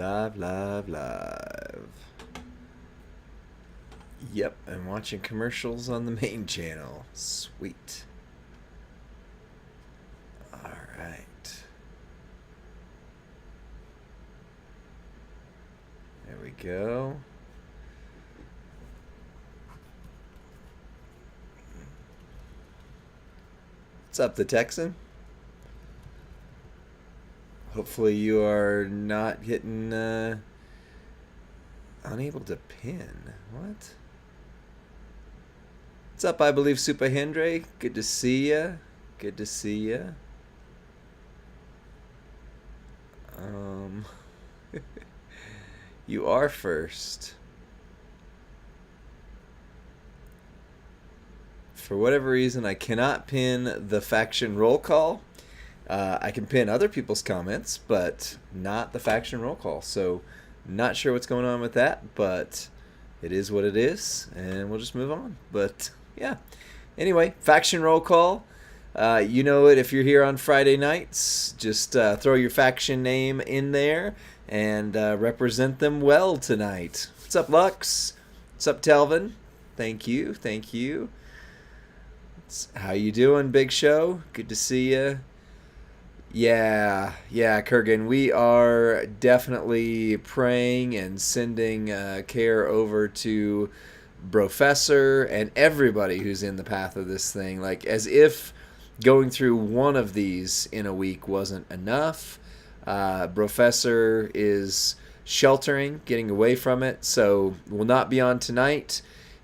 Live. Yep, I'm watching commercials on the main channel. Sweet. Alright. There we go. What's up, the Texan? Hopefully you are not getting unable to pin. What? What's up, I believe, Super Hendre? Good to see ya. Good to see ya. You are first. For whatever reason, I cannot pin the faction roll call. I can pin other people's comments, but not the faction roll call. So, not sure what's going on with that, but it is what it is, and we'll just move on. But, yeah. Anyway, faction roll call. You know it if you're here on Friday nights. Just throw your faction name in there and represent them well tonight. What's up, Lux? What's up, Telvin? Thank you. Thank you. How you doing, Big Show? Good to see you. Yeah, Kurgan, we are definitely praying and sending care over to Professor and everybody who's in the path of this thing. Like, as if going through one of these in a week wasn't enough. Professor is sheltering, getting away from it, so will not be on tonight.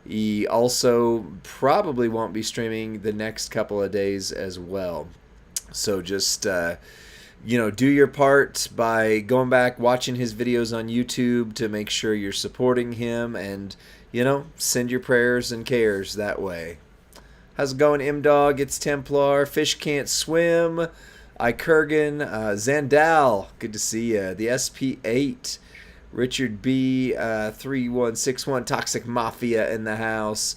He also probably won't be streaming the next couple of days as well. So just, do your part by going back, watching his videos on YouTube to make sure you're supporting him and, send your prayers and cares that way. How's it going, M-Dog? It's Templar. Fish Can't Swim. Kurgan. Zandal. Good to see you. The SP8. Richard B. 3161. Toxic Mafia in the house.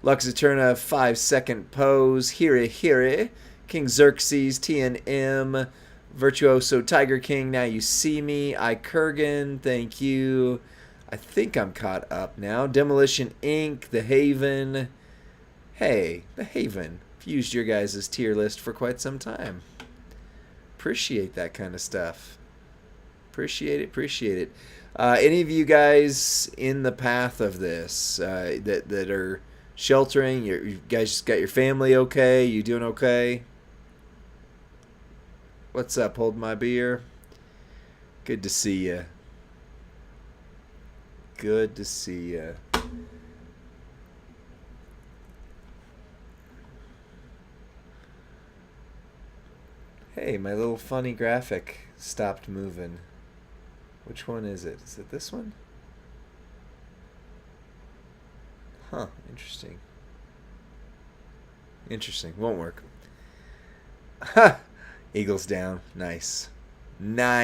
Lux Eterna. 5-second pose. Hiri. King Xerxes, TNM, Virtuoso Tiger King, Now You See Me, Kurgan, thank you. I think I'm caught up now. Demolition Inc., The Haven. Hey, The Haven. I've used your guys' tier list for quite some time. Appreciate that kind of stuff. Appreciate it. Any of you guys in the path of this that are sheltering, you guys got your family okay? You doing okay? What's up? Hold my beer. Good to see ya. Good to see ya. Hey, my little funny graphic stopped moving. Which one is it? Is it this one? Huh, interesting. Won't work. Ha! Eagles down. Nice. Well,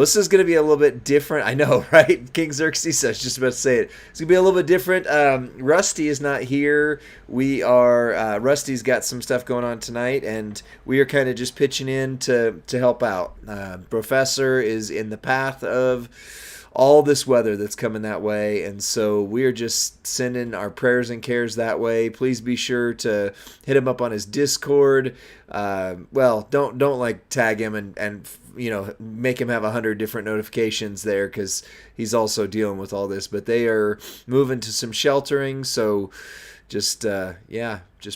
this is going to be a little bit different. I know, right? King Xerxes, I was just about to say it. It's going to be a little bit different. Rusty is not here. Rusty's got some stuff going on tonight, and we are kind of just pitching in to help out. Professor is in the path of all this weather that's coming that way, and so we're just sending our prayers and cares that way. Please be sure to hit him up on his Discord. Don't like tag him and make him have 100 different notifications there, because he's also dealing with all this. But they are moving to some sheltering, so just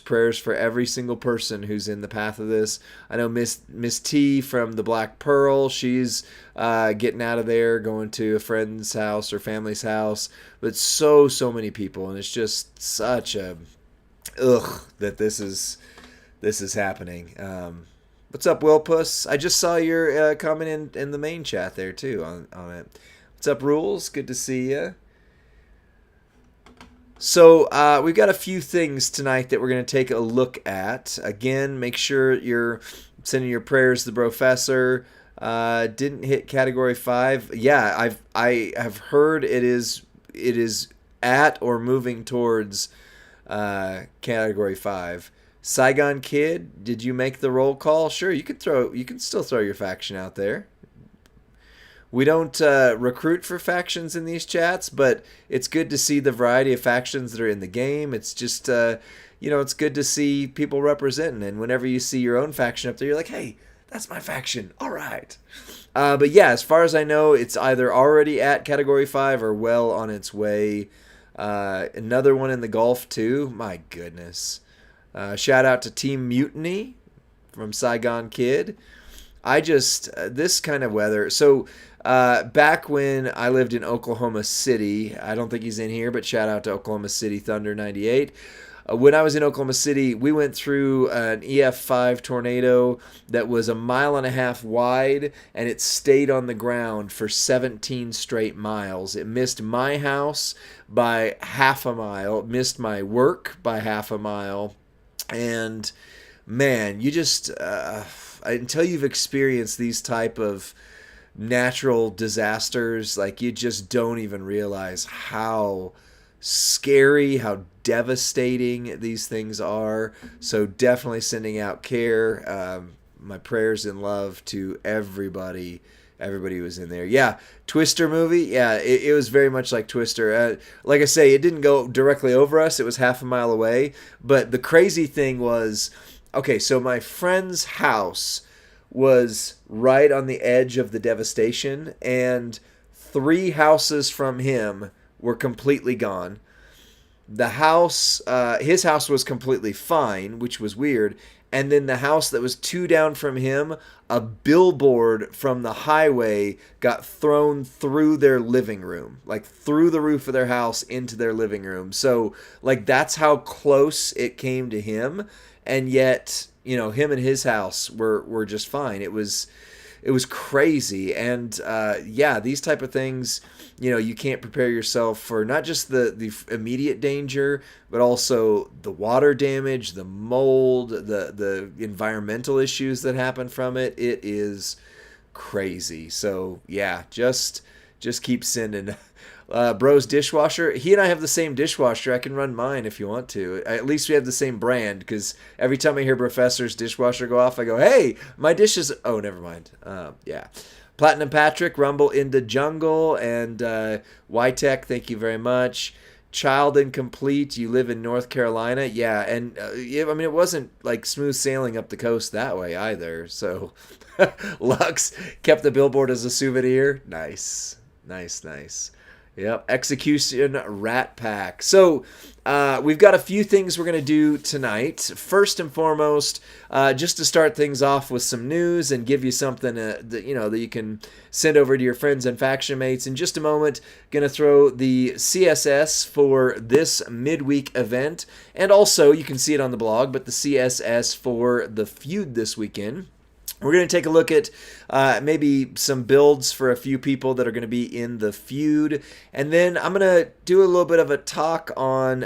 prayers for every single person who's in the path of this. I know Miss T from the Black Pearl, she's getting out of there, going to a friend's house or family's house. But so many people, and it's just such a that this is happening. What's up, Willpuss? I just saw your comment in the main chat there too on it. What's up, Rules? Good to see you. So we've got a few things tonight that we're going to take a look at. Again, make sure you're sending your prayers to the Professor. Didn't hit Category 5. Yeah, I have heard it is at or moving towards Category 5. Saigon Kid, did you make the roll call? Sure, you can still throw your faction out there. We don't recruit for factions in these chats, but it's good to see the variety of factions that are in the game. It's just, it's good to see people representing. And whenever you see your own faction up there, you're like, hey, that's my faction. All right. But yeah, as far as I know, it's either already at Category 5 or well on its way. Another one in the Gulf, too. My goodness. Shout out to Team Mutiny from Saigon Kid. This kind of weather. So, back when I lived in Oklahoma City, I don't think he's in here, but shout out to Oklahoma City Thunder 98. When I was in Oklahoma City, we went through an EF5 tornado that was 1.5 miles wide, and it stayed on the ground for 17 straight miles. It missed my house by 0.5 mile. It missed my work by 0.5 mile. And, man, you just... until you've experienced these type of natural disasters, like, you just don't even realize how scary, how devastating these things are. So definitely sending out care, my prayers and love to everybody who was in there. Yeah, Twister movie, yeah, it was very much like Twister. Like I say, it didn't go directly over us, it was 0.5 mile away, but the crazy thing was, okay, so my friend's house was right on the edge of the devastation, and 3 houses from him were completely gone. The house, his house was completely fine, which was weird. And then the house that was 2 down from him, a billboard from the highway got thrown through their living room, like through the roof of their house into their living room. So, like, that's how close it came to him. And yet, him and his house were just fine. It was crazy. And these type of things, you can't prepare yourself for not just the immediate danger, but also the water damage, the mold, the environmental issues that happen from it. It is crazy. So yeah, just keep sending. Bro's dishwasher, he and I have the same dishwasher. I can run mine if you want to. At least we have the same brand, because every time I hear Professor's dishwasher go off, I go, hey, my dish is... Oh, never mind. Yeah. Platinum Patrick, Rumble into Jungle, and YTech, thank you very much. Child Incomplete, you live in North Carolina. Yeah, and it wasn't like smooth sailing up the coast that way either. So Lux kept the billboard as a souvenir. Nice. Yep, Execution Rat Pack. So we've got a few things we're going to do tonight. First and foremost, just to start things off with some news and give you something that you can send over to your friends and faction mates. In just a moment, going to throw the CSS for this midweek event. And also, you can see it on the blog, but the CSS for the feud this weekend. We're going to take a look at maybe some builds for a few people that are going to be in the feud. And then I'm going to do a little bit of a talk on,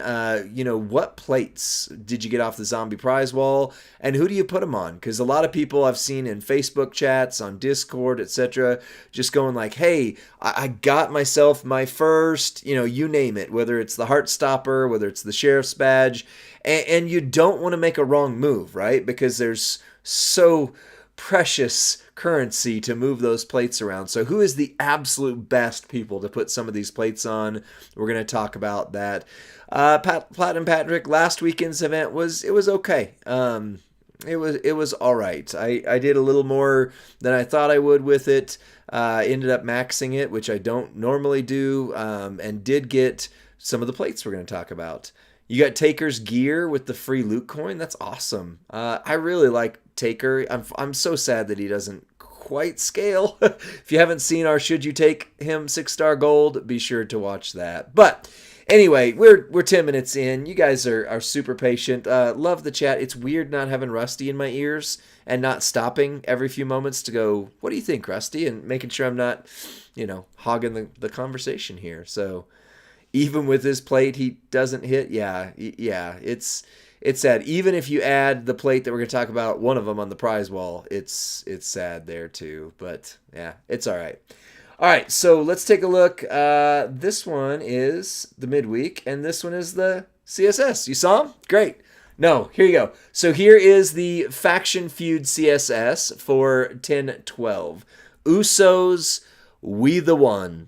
what plates did you get off the zombie prize wall and who do you put them on? Because a lot of people I've seen in Facebook chats, on Discord, etc., just going like, hey, I got myself my first, you name it, whether it's the Heartstopper, whether it's the Sheriff's Badge. And you don't want to make a wrong move, right? Because there's so precious currency to move those plates around. So who is the absolute best people to put some of these plates on? We're going to talk about that. Platinum Patrick, last weekend's event was okay. It was all right. I did a little more than I thought I would with it. Ended up maxing it, which I don't normally do, and did get some of the plates we're going to talk about. You got Taker's gear with the free loot coin. That's awesome. I really like Taker. I'm so sad that he doesn't quite scale. If you haven't seen our Should You Take Him 6-star gold, be sure to watch that. But anyway, we're 10 minutes in. You guys are super patient. Love the chat. It's weird not having Rusty in my ears and not stopping every few moments to go, what do you think, Rusty? And making sure I'm not, hogging the conversation here. So even with his plate, he doesn't hit. Yeah, it's sad. Even if you add the plate that we're going to talk about, one of them on the prize wall, it's sad there too. But yeah, it's all right. All right, so let's take a look. This one is the midweek, and this one is the CSS. You saw them? Great. No, here you go. So here is the Faction Feud CSS for 10-12. Usos, We the One.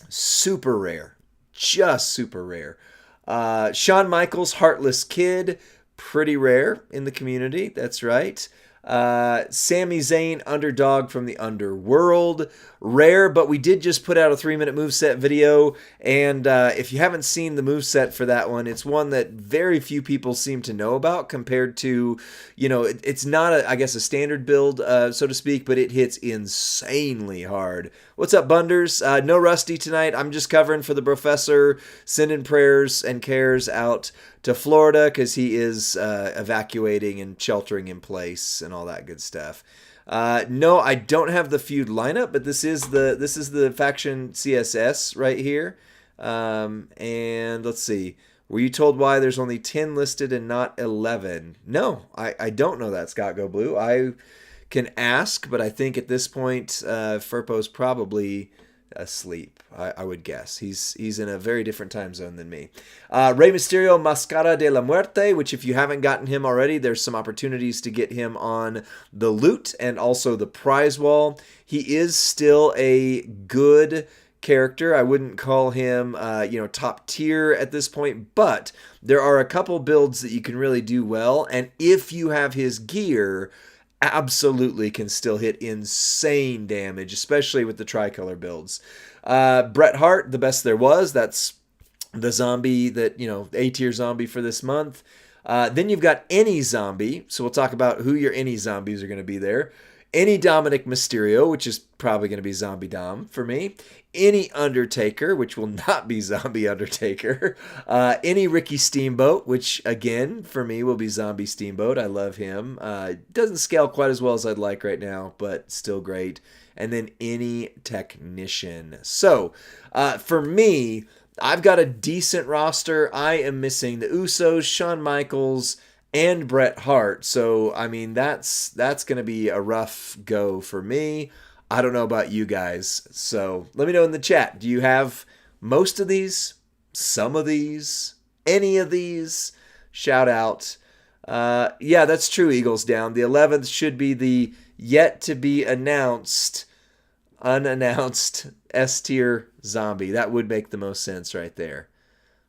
Super rare. Just super rare. Shawn Michaels, Heartless Kid. Pretty rare in the community. That's right. Sami Zayn, Underdog from the Underworld. Rare, but we did just put out a 3-minute moveset video, and if you haven't seen the moveset for that one, it's one that very few people seem to know about compared to, it's not, I guess, a standard build, so to speak, but it hits insanely hard. What's up, Bunders? No Rusty tonight. I'm just covering for the professor, sending prayers and cares out to Florida because he is evacuating and sheltering in place and all that good stuff. No, I don't have the feud lineup, but this is the faction CSS right here. And let's see. Were you told why there's only 10 listed and not 11? No, I don't know that, Scott Go Blue. I can ask, but I think at this point, Furpo's probably asleep, I would guess. He's in a very different time zone than me. Rey Mysterio, Mascara de la Muerte, which if you haven't gotten him already, there's some opportunities to get him on the loot and also the prize wall. He is still a good character. I wouldn't call him, top tier at this point, but there are a couple builds that you can really do well, and if you have his gear, absolutely can still hit insane damage, especially with the tricolor builds. Bret Hart, the best there was. That's the zombie that, A-tier zombie for this month. Then you've got any zombie. So we'll talk about who your any zombies are going to be there. Any Dominic Mysterio, which is probably going to be Zombie Dom for me. Any Undertaker, which will not be Zombie Undertaker. Any Ricky Steamboat, which again for me will be Zombie Steamboat. I love him. Doesn't scale quite as well as I'd like right now, but still great. And then any Technician. So for me, I've got a decent roster. I am missing the Usos, Shawn Michaels, and Bret Hart. So, I mean, that's going to be a rough go for me. I don't know about you guys. So, let me know in the chat. Do you have most of these? Some of these? Any of these? Shout out. Yeah, that's true, Eagles Down. The 11th should be the yet to be announced, unannounced S-tier zombie. That would make the most sense right there.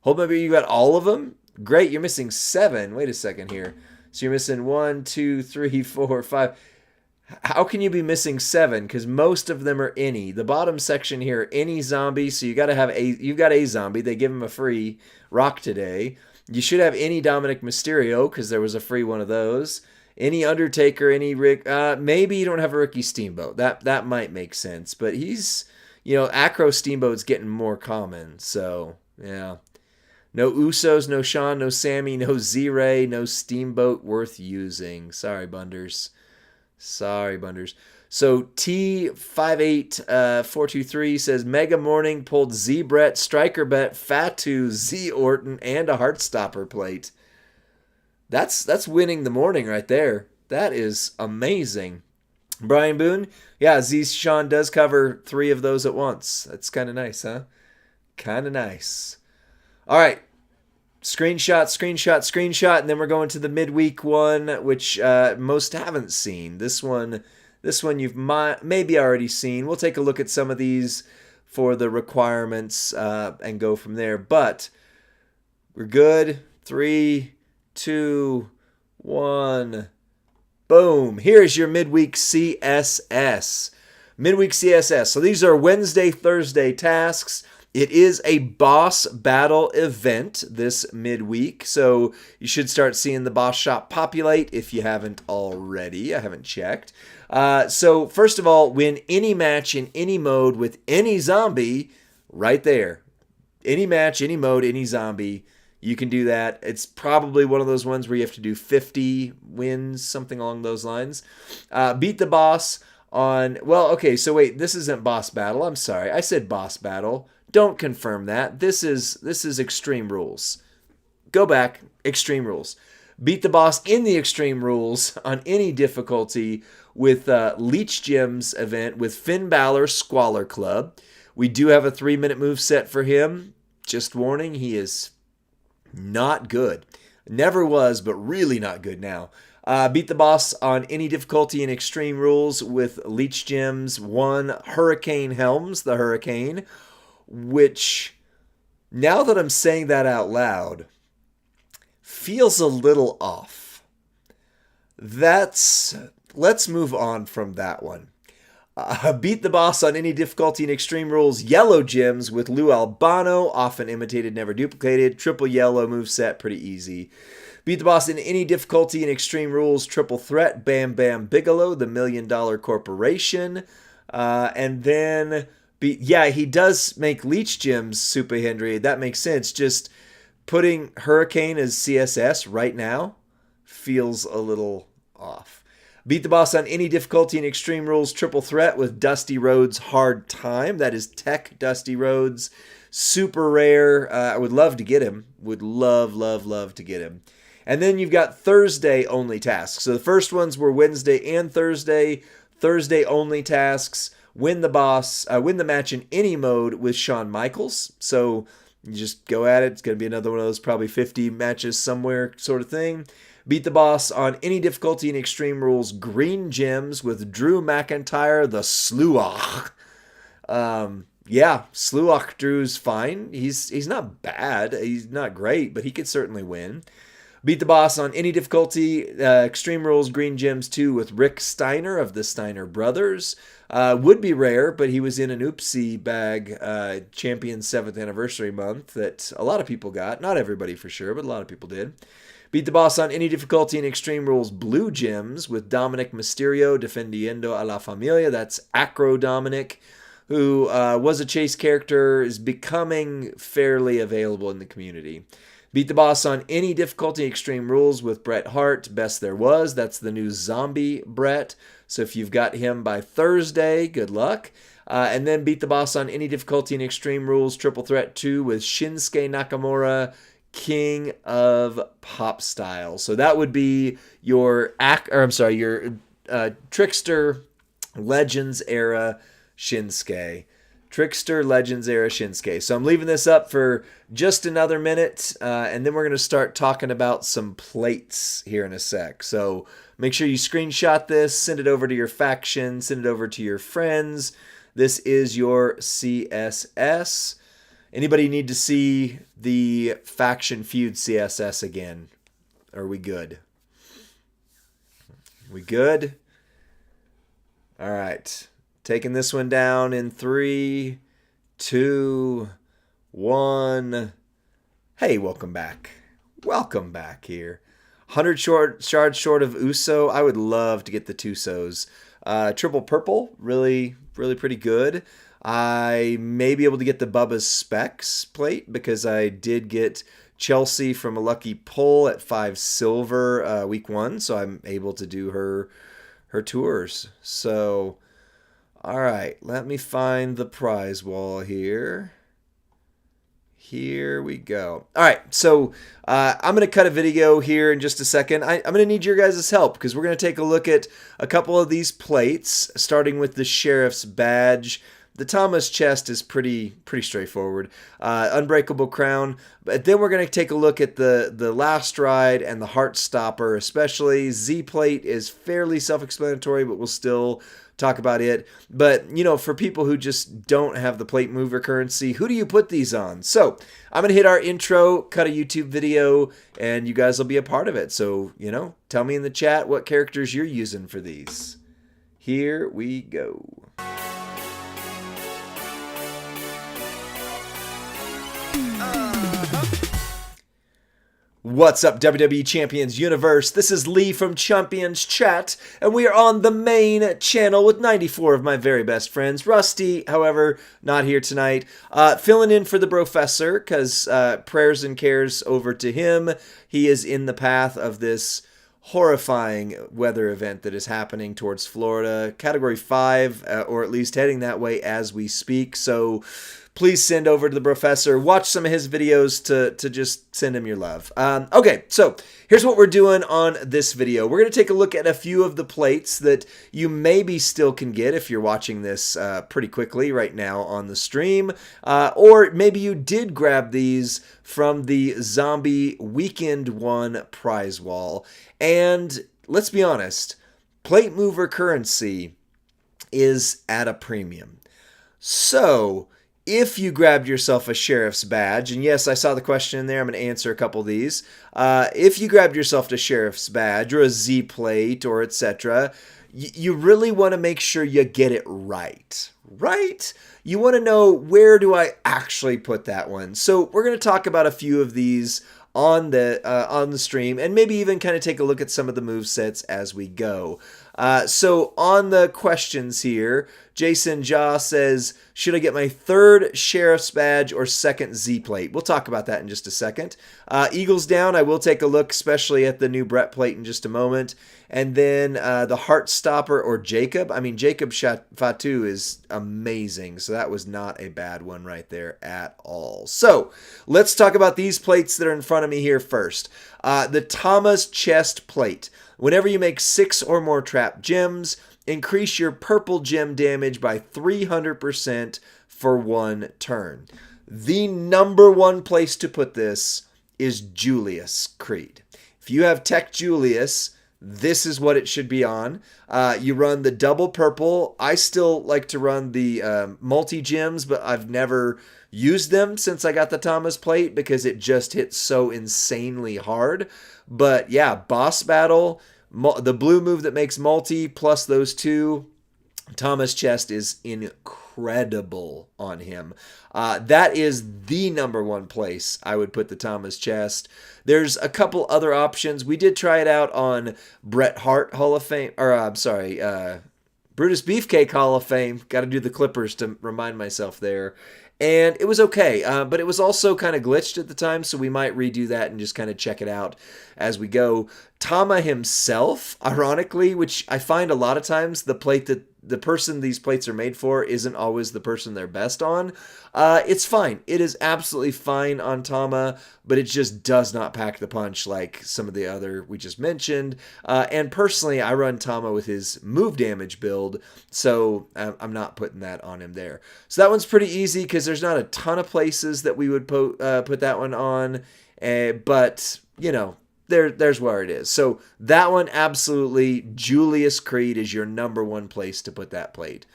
Hold on, you got all of them? Great, you're missing 7. Wait a second here. So you're missing 1, 2, 3, 4, 5. How can you be missing 7? Because most of them are any. The bottom section here, any zombie. So you got to have you've got a zombie. They give him a free rock today. You should have any Dominic Mysterio because there was a free one of those. Any Undertaker, any Rick. Maybe you don't have a Ricky Steamboat. That might make sense. But he's, Acro Steamboat's getting more common. So yeah. No Usos, no Shawn, no Sammy, no Z-Ray, no Steamboat worth using. Sorry, Bunders. So T58423 says, Mega Morning pulled Z-Brett, Striker Bet, Fatu, Z Orton, and a Heartstopper plate. That's winning the morning right there. That is amazing. Brian Boone, yeah, Z-Shawn does cover 3 of those at once. That's kind of nice, huh? Kind of nice. All right, screenshot, and then we're going to the midweek one, which most haven't seen. This one you've maybe already seen. We'll take a look at some of these for the requirements and go from there. But we're good. 3, 2, 1. Boom. Here's your midweek CSS. So these are Wednesday, Thursday tasks. It is a boss battle event this midweek, so you should start seeing the boss shop populate if you haven't already. I haven't checked. So first of all, win any match in any mode with any zombie right there. Any match, any mode, any zombie, you can do that. It's probably one of those ones where you have to do 50 wins, something along those lines. Beat the boss on, so wait, this isn't boss battle. I'm sorry. I said boss battle. Don't confirm that. This is Extreme Rules. Go back, Extreme Rules. Beat the boss in the Extreme Rules on any difficulty with Leech Gems event with Finn Balor Squalor Club. We do have a 3-minute move set for him. Just warning, he is not good. Never was, but really not good now. Beat the boss on any difficulty in Extreme Rules with Leech Gems. 1, Hurricane Helms, the Hurricane, which, now that I'm saying that out loud, feels a little off. Let's move on from that one. Beat the boss on any difficulty in Extreme Rules. Yellow Gems with Lou Albano, often imitated, never duplicated. Triple yellow moveset, pretty easy. Beat the boss in any difficulty in Extreme Rules. Triple threat, Bam Bam Bigelow, the $1 Million Corporation. And then, he does make Leech Gems, Super Henry. That makes sense. Just putting Hurricane as CSS right now feels a little off. Beat the boss on any difficulty in Extreme Rules. Triple threat with Dusty Rhodes Hard Time. That is Tech Dusty Rhodes. Super rare. I would love to get him. Would love to get him. And then you've got Thursday only tasks. So the first ones were Wednesday and Thursday. Thursday only tasks. Win the match in any mode with Shawn Michaels. So you just go at it. It's going to be another one of those probably 50 matches somewhere sort of thing. Beat the boss on any difficulty in Extreme Rules. Green Gems with Drew McIntyre, the Sluach. Sluach Drew's fine. He's not bad. He's not great, but he could certainly win. Beat the boss on any difficulty. Extreme Rules Green Gems 2 with Rick Steiner of the Steiner Brothers. Would be rare, but he was in an oopsie bag Champions 7th Anniversary month that a lot of people got. Not everybody for sure, but a lot of people did. Beat the boss on any difficulty in Extreme Rules Blue Gems with Dominic Mysterio, Defendiendo a la Familia. That's Acro Dominic, who was a Chase character, is becoming fairly available in the community. Beat the boss on any difficulty in Extreme Rules with Bret Hart, Best There Was. That's the new zombie Bret. So if you've got him by Thursday, good luck. And then beat the boss on any difficulty in Extreme Rules Triple Threat 2 with Shinsuke Nakamura, King of Pop Style. So that would be your Trickster Legends era Shinsuke. Trickster Legends era Shinsuke. So I'm leaving this up for just another minute, and then we're going to start talking about some plates here in a sec. So make sure you screenshot this, send it over to your faction, send it over to your friends. This is your CSS. Anybody need to see the faction feud CSS again? Are we good? We good? All right. Taking this one down in 3, 2, 1. Hey, welcome back. Welcome back here. 100 shards short of Uso. I would love to get the Tusos. Triple purple, really pretty good. I may be able to get the Bubba's Specs plate because I did get Chelsea from a lucky pull at 5 silver week 1, so I'm able to do her tours. So, all right, let me find the prize wall here. Here we go. All right, so I'm going to cut a video here in just a second. I'm going to need your guys' help because we're going to take a look at a couple of these plates, starting with the Sheriff's Badge. The Thomas chest is pretty straightforward. Unbreakable Crown. But then we're going to take a look at the Last Ride and the Heartstopper especially. Z-Plate is fairly self-explanatory, but we'll still talk about it. But, for people who just don't have the plate mover currency, who do you put these on? So, I'm going to hit our intro, cut a YouTube video, and you guys will be a part of it. So, tell me in the chat what characters you're using for these. Here we go. What's up, WWE Champions Universe? This is Lee from Champions Chat, and we are on the main channel with 94 of my very best friends. Rusty, however, not here tonight. Filling in for the Professor, because prayers and cares over to him. He is in the path of this horrifying weather event that is happening towards Florida. Category 5, or at least heading that way as we speak, so please send over to the professor. Watch some of his videos to just send him your love. Okay, so here's what we're doing on this video. We're going to take a look at a few of the plates that you maybe still can get if you're watching this pretty quickly right now on the stream. Or maybe you did grab these from the Zombie Weekend 1 prize wall. And let's be honest, plate mover currency is at a premium. So if you grabbed yourself a sheriff's badge, and yes, I saw the question in there, I'm going to answer a couple of these. If you grabbed yourself a sheriff's badge or a ZPlate or etc., you really want to make sure you get it right. Right? You want to know, where do I actually put that one? So we're going to talk about a few of these on the stream, and maybe even kind of take a look at some of the move sets as we go. So on the questions here, Jason Jaw says, should I get my third sheriff's badge or second Z-plate? We'll talk about that in just a second. Eagles Down, I will take a look, especially at the new Brett plate in just a moment. And then the Heartstopper or Jacob. I mean, Jacob Fatu is amazing, so that was not a bad one right there at all. So let's talk about these plates that are in front of me here first. The Thomas chest plate. Whenever you make 6 or more trap gems, increase your purple gem damage by 300% for 1 turn. The number one place to put this is Julius Creed. If you have Tech Julius, this is what it should be on. You run the double purple. I still like to run the multi-gems, but I've never used them since I got the Thomas plate because it just hits so insanely hard. But yeah, boss battle, the blue move that makes multi plus those 2, Thomas chest is incredible on him. That is the number one place I would put the Thomas chest. There's a couple other options. We did try it out on Bret Hart Hall of Fame, or I'm sorry, Brutus Beefcake Hall of Fame. Got to do the Clippers to remind myself there. And it was okay, but it was also kind of glitched at the time, so we might redo that and just kind of check it out as we go. Tama himself, ironically, which I find a lot of times the plate that the person these plates are made for isn't always the person they're best on. It's fine. It is absolutely fine on Tama, but it just does not pack the punch like some of the other we just mentioned. And personally, I run Tama with his move damage build, so I'm not putting that on him there. So that one's pretty easy because there's not a ton of places that we would put that one on, but you know, there's where it is. So that one, absolutely, Julius Creed is your number one place to put that plate.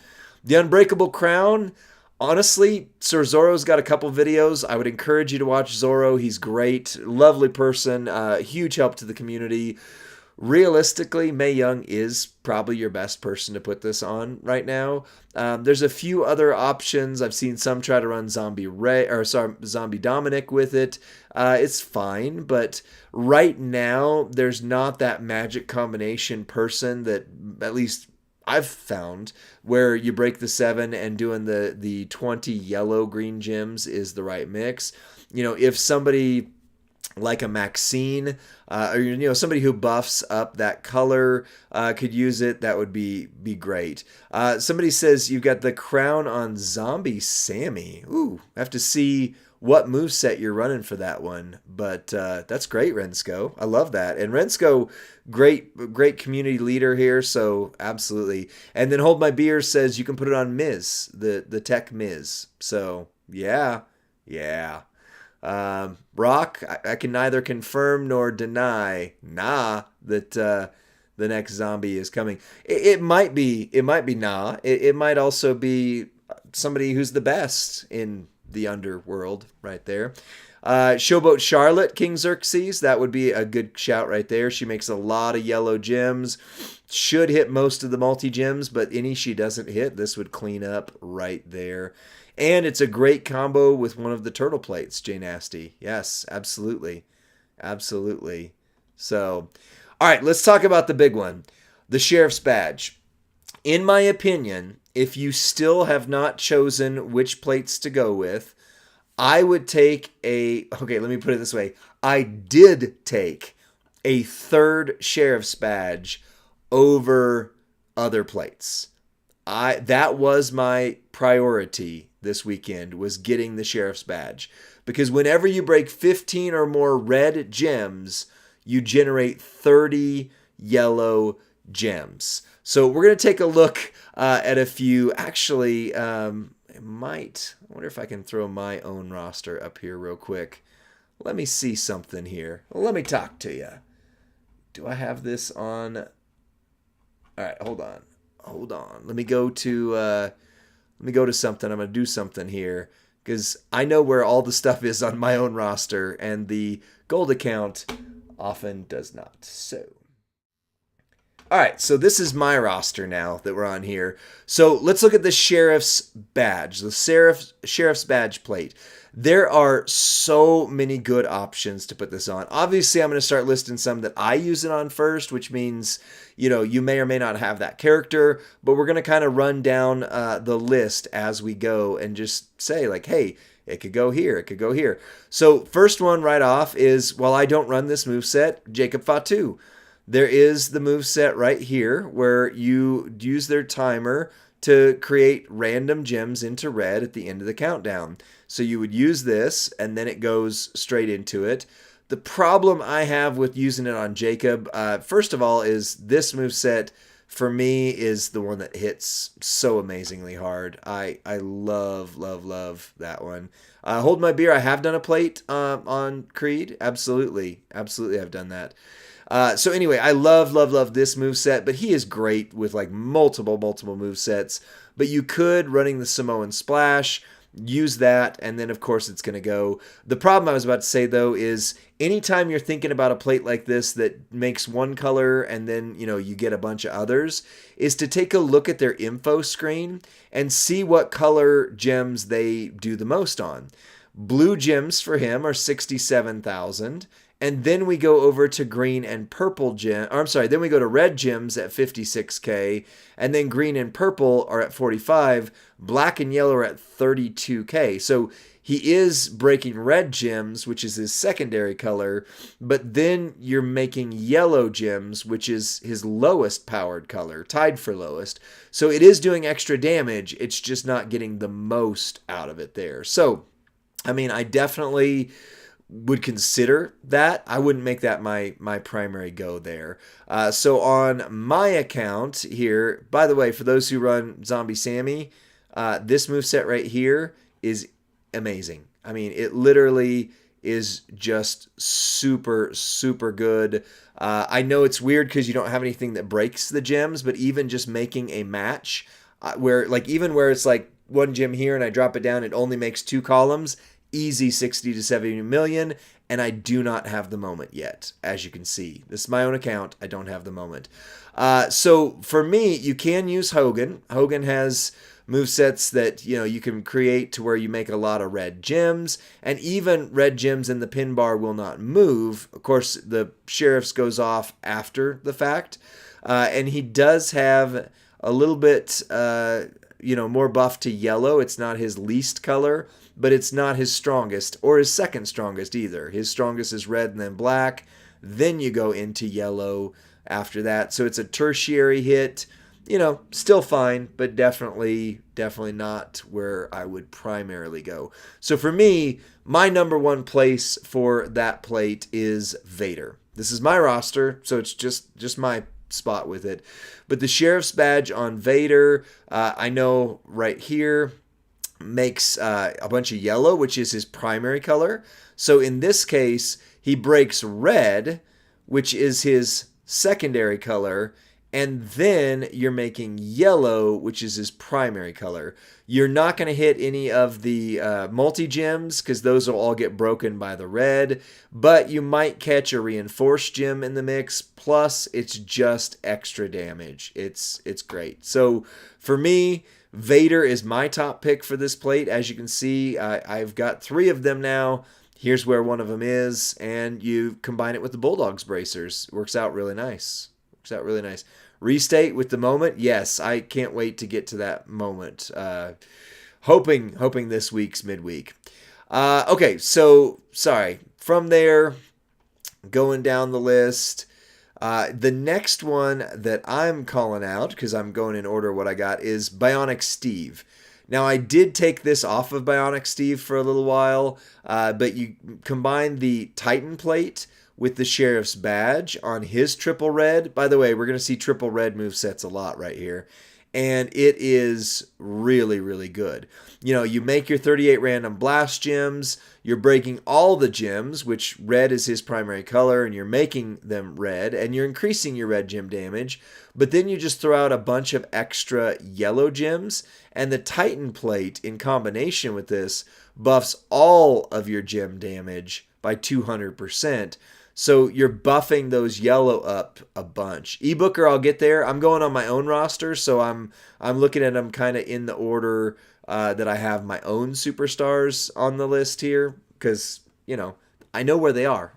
The Unbreakable Crown, honestly, Sir Zorro's got a couple videos. I would encourage you to watch Zorro. He's great, lovely person, huge help to the community. Realistically, Mae Young is probably your best person to put this on right now. There's a few other options. I've seen some try to run Zombie Dominic with it. It's fine, but right now there's not that magic combination person that, at least I've found, where you break the 7 and doing the 20 yellow green gems is the right mix. You know, if somebody like a Maxine, or somebody who buffs up that color could use it, that would be great. Somebody says you've got the crown on Zombie Sammy. Ooh, I have to see what moveset you're running for that one. But that's great, Rensko. I love that. And Rensko, great community leader here, so absolutely. And then Hold My Beer says you can put it on Miz, the Tech Miz. So yeah. Brock, I can neither confirm nor deny that the next zombie is coming. It might be nah. It might also be somebody who's the best in the underworld right there. Showboat Charlotte, King Xerxes, that would be a good shout right there. She makes a lot of yellow gems. Should hit most of the multi-gems, but any she doesn't hit, this would clean up right there. And it's a great combo with one of the turtle plates, Jay Nasty. Yes, absolutely. Absolutely. So, all right, let's talk about the big one, the Sheriff's Badge. In my opinion, if you still have not chosen which plates to go with, I would take okay, let me put it this way. I did take a third Sheriff's Badge over other plates. that was my priority this weekend, was getting the Sheriff's Badge. Because whenever you break 15 or more red gems, you generate 30 yellow gems. So we're going to take a look at a few. Actually, I wonder if I can throw my own roster up here real quick. Let me see something here. Let me talk to you. Do I have this on? All right, hold on. Let me go to something. I'm going to do something here because I know where all the stuff is on my own roster, and the gold account often does not. So, all right, so this is my roster now that we're on here. So let's look at the Sheriff's Badge, the Sheriff's Badge plate. There are so many good options to put this on. Obviously, I'm going to start listing some that I use it on first, which means, you may or may not have that character, but we're going to kind of run down the list as we go and just say, like, hey, it could go here, it could go here. So first one right off is, well, I don't run this moveset, Jacob Fatu. There is the moveset right here where you use their timer to create random gems into red at the end of the countdown. So you would use this, and then it goes straight into it. The problem I have with using it on Jacob, first of all, is this moveset, for me, is the one that hits so amazingly hard. I love, love, love that one. Hold My Beer, I have done a plate on Creed. Absolutely. Absolutely, I've done that. So anyway, I love, love, love this moveset, but he is great with like multiple movesets. But you could, running the Samoan Splash, use that, and then of course it's going to go. The problem I was about to say though is anytime you're thinking about a plate like this that makes one color and then you get a bunch of others, is to take a look at their info screen and see what color gems they do the most on. Blue gems for him are 67,000. And then we go over to green and purple then we go to red gems at 56K, and then green and purple are at 45, black and yellow are at 32K. So he is breaking red gems, which is his secondary color, but then you're making yellow gems, which is his lowest powered color, tied for lowest. So it is doing extra damage, it's just not getting the most out of it there. So, I mean, I definitely would consider that. I wouldn't make that my primary go there. So on my account here, by the way, for those who run Zombie Sammy, this moveset right here is amazing. I mean, it literally is just super, super good. I know it's weird because you don't have anything that breaks the gems, but even just making a match where it's like one gem here and I drop it down, it only makes 2 columns. Easy 60 to 70 million, and I do not have the moment yet, as you can see. This is my own account. I don't have the moment. So for me, you can use Hogan. Hogan has movesets that you can create to where you make a lot of red gems, and even red gems in the pin bar will not move. Of course, the Sheriff's goes off after the fact, and he does have a little bit more buff to yellow. It's not his least color, but it's not his strongest or his second strongest either. His strongest is red and then black. Then you go into yellow after that. So it's a tertiary hit. Still fine, but definitely not where I would primarily go. So for me, my number one place for that plate is Vader. This is my roster, so it's just my spot with it. But the Sheriff's Badge on Vader, I know right here, makes a bunch of yellow, which is his primary color. So in this case, he breaks red, which is his secondary color, and then you're making yellow, which is his primary color. You're not going to hit any of the multi-gems because those will all get broken by the red, but you might catch a reinforced gem in the mix, plus it's just extra damage. It's great. So for me, Vader is my top pick for this plate. As you can see, I've got 3 of them now. Here's where one of them is, and you combine it with the Bulldogs bracers. Works out really nice. Restate with the moment. Yes, I can't wait to get to that moment. Hoping this week's midweek. Okay, so sorry. From there, going down the list, The next one that I'm calling out, because I'm going in order what I got, is Bionic Steve. Now, I did take this off of Bionic Steve for a little while, but you combine the Titan plate with the Sheriff's badge on his triple red. By the way, we're going to see triple red movesets a lot right here. And it is really, really good. You know, you make your 38 random blast gems, you're breaking all the gems, which red is his primary color, and you're making them red, and you're increasing your red gem damage, but then you just throw out a bunch of extra yellow gems, and the Titan plate in combination with this buffs all of your gem damage by 200%. So you're buffing those yellow up a bunch. Ebooker, I'll get there. I'm going on my own roster, so I'm looking at them kind of in the order that I have my own superstars on the list here, because, you know, I know where they are.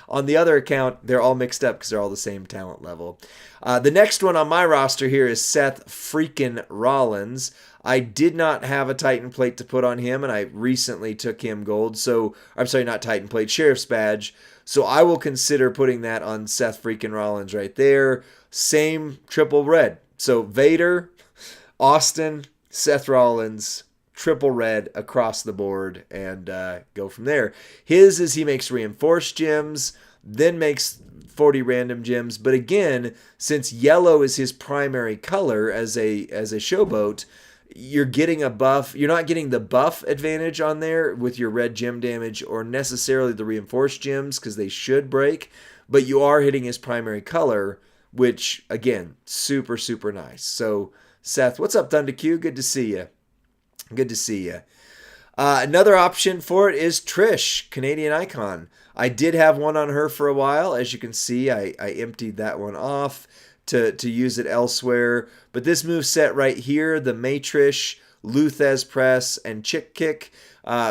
On the other account, they're all mixed up because they're all the same talent level. The next one on my roster here is Seth freaking Rollins. I did not have a Titan plate to put on him, and I recently took him gold. So, I'm sorry, not Titan plate, Sheriff's badge. So I will consider putting that on Seth freaking Rollins right there. Same triple red. So Vader, Austin, Seth Rollins, triple red across the board, and go from there. His is he makes reinforced gems, then makes 40 random gems. But again, since yellow is his primary color as a showboat, you're getting a buff. You're not getting the buff advantage on there with your red gem damage or necessarily the reinforced gems because they should break, but you are hitting his primary color, which, again, super, super nice. So, Seth, what's up, Thunder Q? Good to see you. Good to see you. Another option for it is Trish, Canadian Icon. I did have one on her for a while. As you can see, I emptied that one off to use it elsewhere. But this moveset right here, the Matrish, Luthez Press, and Chick Kick,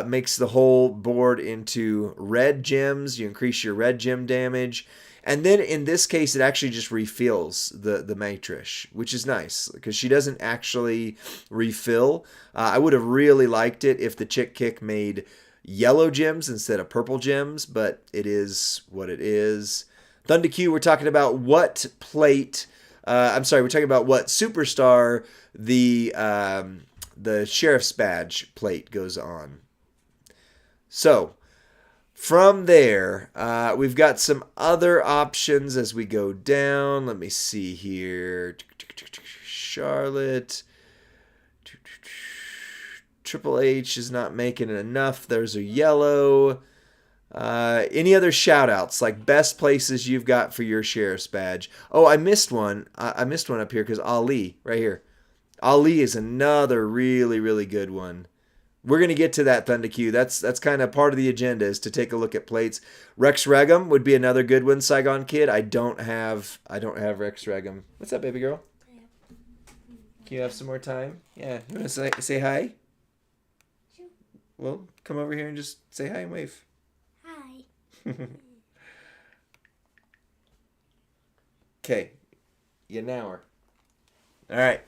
makes the whole board into red gems. You increase your red gem damage. And then in this case, it actually just refills the Matrish, which is nice because she doesn't actually refill. I would have really liked it if the Chick Kick made yellow gems instead of purple gems, but it is what it is. Thunder Q, we're talking about what plate. We're talking about what superstar the Sheriff's badge plate goes on. So, from there, we've got some other options as we go down. Let me see here. Charlotte. Triple H is not making it enough. There's a yellow. Any other shout outs, like best places you've got for your Sheriff's badge? Oh, I missed one. I missed one up here because Ali, right here. Ali is another really, really good one. We're going to get to that, Thunder Q. That's kind of part of the agenda is to take a look at plates. Rex Regum would be another good one, Saigon Kid. I don't have Rex Regum. What's up, baby girl? Can you have some more time? Yeah. You want to say hi? Sure. Well, come over here and just say hi and wave. Okay, you now are. All right.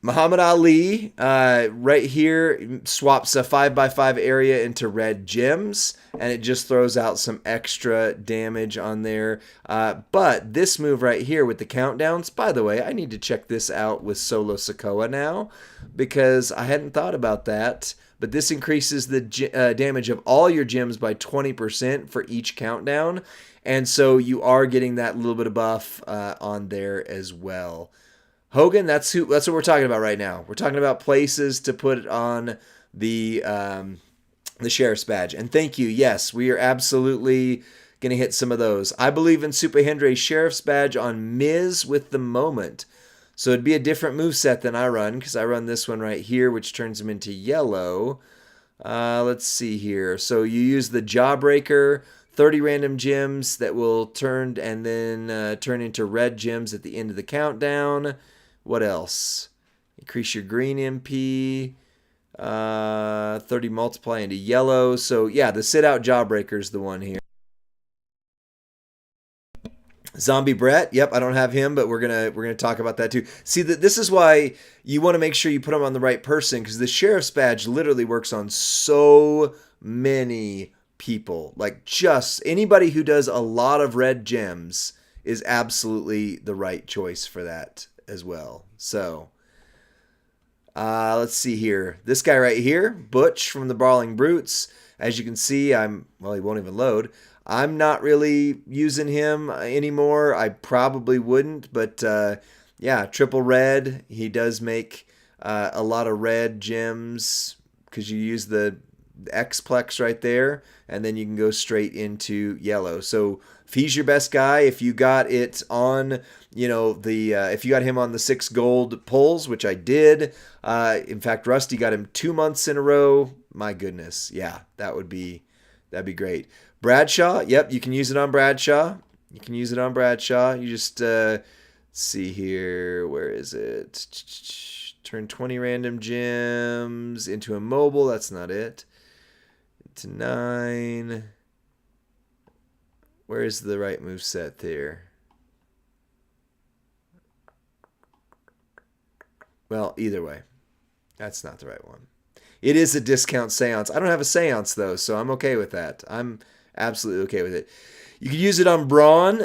Muhammad Ali, right here, swaps a 5x5 area into red gems, and it just throws out some extra damage on there. But this move right here with the countdowns, by the way, I need to check this out with Solo Sikoa now, because I hadn't thought about that. But this increases the damage of all your gems by 20% for each countdown. And so you are getting that little bit of buff on there as well. Hogan, that's what we're talking about right now. We're talking about places to put on the Sheriff's badge. And thank you. Yes, we are absolutely going to hit some of those. I believe in Super Hendre's Sheriff's badge on Miz with the Moment. So it'd be a different moveset than I run, because I run this one right here, which turns him into yellow. Let's see here. So you use the Jawbreaker, 30 random gems that will turn and then turn into red gems at the end of the countdown. What else? Increase your green MP. 30 multiply into yellow. So yeah, the sit-out Jawbreaker is the one here. Zombie Brett, yep, I don't have him, but we're gonna talk about that too. See, this is why you want to make sure you put him on the right person, because the Sheriff's badge literally works on so many people. Like, just anybody who does a lot of red gems is absolutely the right choice for that as well. So, let's see here. This guy right here, Butch from the Brawling Brutes. As you can see, well, he won't even load. I'm not really using him anymore. I probably wouldn't, but yeah, triple red. He does make a lot of red gems because you use the X-Plex right there, and then you can go straight into yellow. So if he's your best guy, if you got it on, if you got him on the 6 gold pulls, which I did, in fact, Rusty got him 2 months in a row. My goodness, yeah, that'd be great. Bradshaw, yep, you can use it on Bradshaw. You just see here, where is it? Turn 20 random gems into immobile. That's not it. To 9. Where is the right move set there? Well, either way, that's not the right one. It is a discount seance. I don't have a seance though, so I'm okay with that. I'm absolutely okay with it. You can use it on Braun.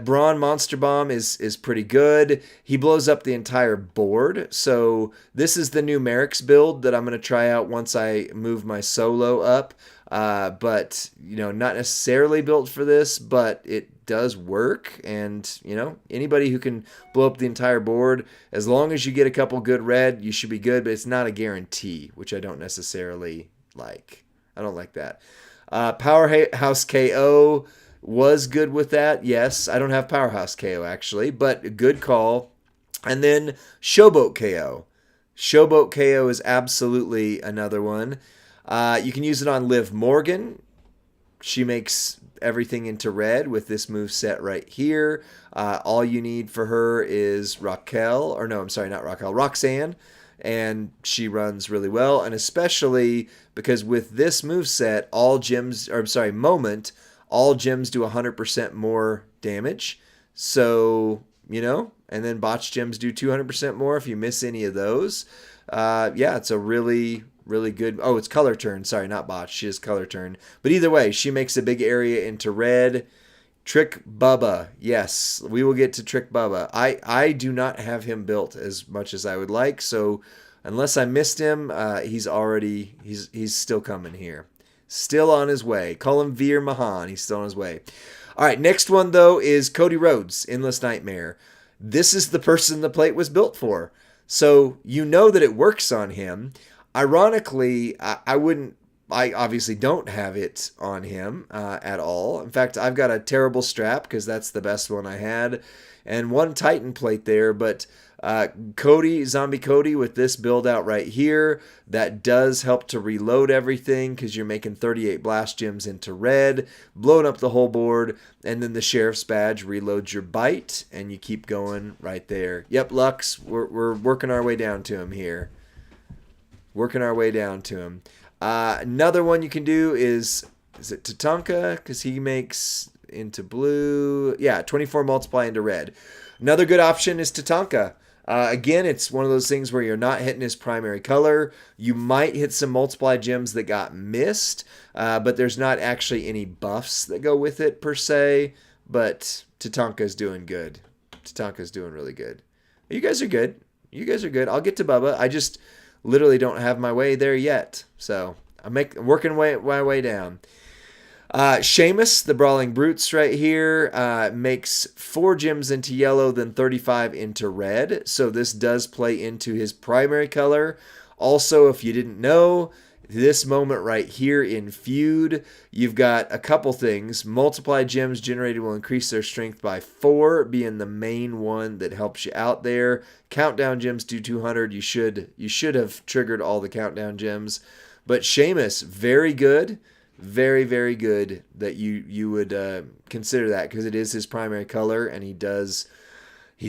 Braun Monster Bomb is pretty good. He blows up the entire board. So this is the new Merrick's build that I'm going to try out once I move my solo up. But, not necessarily built for this, but it does work. And, anybody who can blow up the entire board, as long as you get a couple good red, you should be good. But it's not a guarantee, which I don't necessarily like. I don't like that. Powerhouse KO was good with that. Yes, I don't have Powerhouse KO actually, but a good call. And then Showboat KO. Showboat KO is absolutely another one. You can use it on Liv Morgan. She makes everything into red with this move set right here. All you need for her is Roxanne. And she runs really well. And especially because with this moveset, Moment, all gems do 100% more damage. So, and then botch gems do 200% more if you miss any of those. Yeah, it's a really, really good. Oh, it's color turn. Sorry, not botch. She is color turn. But either way, she makes a big area into red. Trick Bubba. Yes, we will get to Trick Bubba. I do not have him built as much as I would like. So unless I missed him, he's still coming here. Still on his way. Call him Veer Mahan. He's still on his way. All right, next one, though, is Cody Rhodes, Endless Nightmare. This is the person the plate was built for. So you know that it works on him. Ironically, I obviously don't have it on him at all. In fact, I've got a terrible strap because that's the best one I had. And one Titan plate there, but Zombie Cody with this build out right here, that does help to reload everything because you're making 38 blast gems into red, blowing up the whole board, and then the Sheriff's Badge reloads your bite, and you keep going right there. Yep, Lux, we're working our way down to him here. Another one you can do is it Tatanka? Because he makes into blue. Yeah, 24 multiply into red. Another good option is Tatanka. Again, it's one of those things where you're not hitting his primary color. You might hit some multiply gems that got missed, but there's not actually any buffs that go with it per se. But Tatanka's doing good. Tatanka's doing really good. You guys are good. I'll get to Bubba. I just literally don't have my way there yet. So I'm working my way down. Sheamus, the Brawling Brutes right here, makes 4 gems into yellow, then 35 into red. So this does play into his primary color. Also, if you didn't know, this moment right here in Feud, you've got a couple things. Multiply gems generated will increase their strength by 4, being the main one that helps you out there. Countdown gems do 200. You should have triggered all the countdown gems. But Sheamus, very good. Very, very good that you would consider that because it is his primary color and he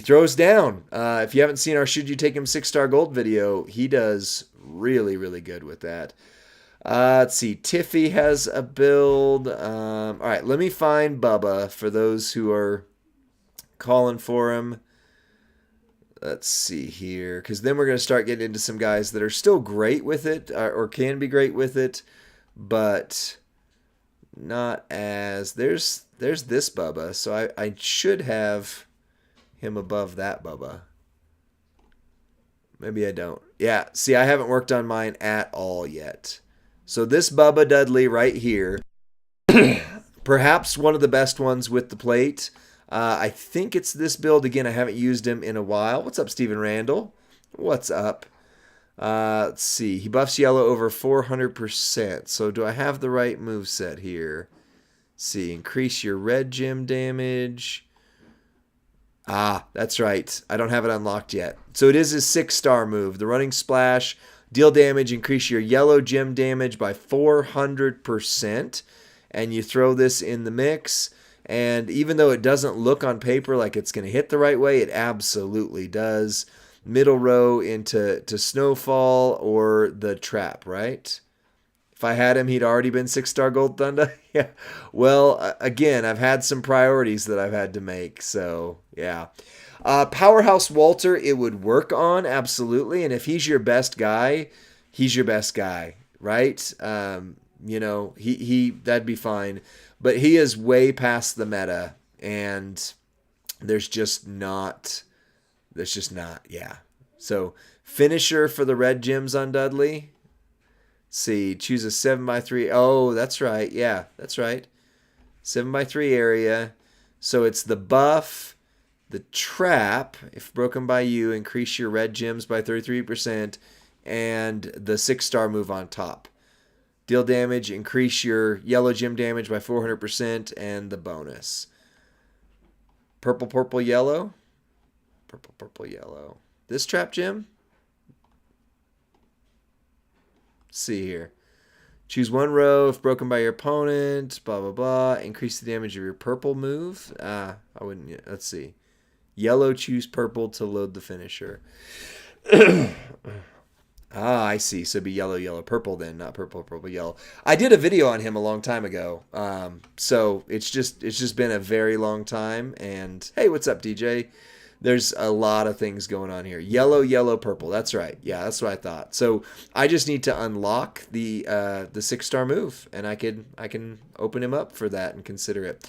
throws down. If you haven't seen our Should You Take Him 6-star gold video, he does really, really good with that. Let's see. Tiffy has a build. All right, let me find Bubba for those who are calling for him. Let's see here, because then we're going to start getting into some guys that are still great with it or can be great with it, but not as there's this Bubba, so I should have him above that Bubba. Maybe I don't. Yeah, see, I haven't worked on mine at all yet. So this Bubba Dudley right here, perhaps one of the best ones with the plate. I think it's this build. Again, I haven't used him in a while. What's up, Steven Randall? What's up? Let's see. He buffs yellow over 400%. So do I have the right move set here? Let's see. Increase your red gem damage. Ah, that's right. I don't have it unlocked yet. So it is his 6-star move. The running splash. Deal damage. Increase your yellow gem damage by 400%. And you throw this in the mix. And even though it doesn't look on paper like it's going to hit the right way, it absolutely does. Middle row into Snowfall or the Trap, right? If I had him, he'd already been 6-star Gold Thunder. Yeah. Well, again, I've had some priorities that I've had to make. So, yeah. Powerhouse Walter, it would work on, absolutely. And if he's your best guy, he's your best guy, right? You know, that'd be fine. But he is way past the meta. And there's just not, yeah. So, finisher for the red gems on Dudley. See, choose a 7x3. Oh, that's right. Yeah, that's right. 7x3 area. So it's the buff, the trap. If broken by you, increase your red gems by 33%, and the 6-star move on top. Deal damage, increase your yellow gem damage by 400%, and the bonus. Purple, purple, yellow. Purple, purple, yellow. This trap gem? See here. Choose one row if broken by your opponent. Blah, blah, blah. Increase the damage of your purple move. I wouldn't. Let's see. Yellow, choose purple to load the finisher. I see. So it'd be yellow, yellow, purple then, not purple, purple, yellow. I did a video on him a long time ago. So it's just been a very long time. And hey, what's up, DJ? There's a lot of things going on here. Yellow, yellow, purple. That's right. Yeah, that's what I thought. So I just need to unlock the 6-star move, and I can open him up for that and consider it.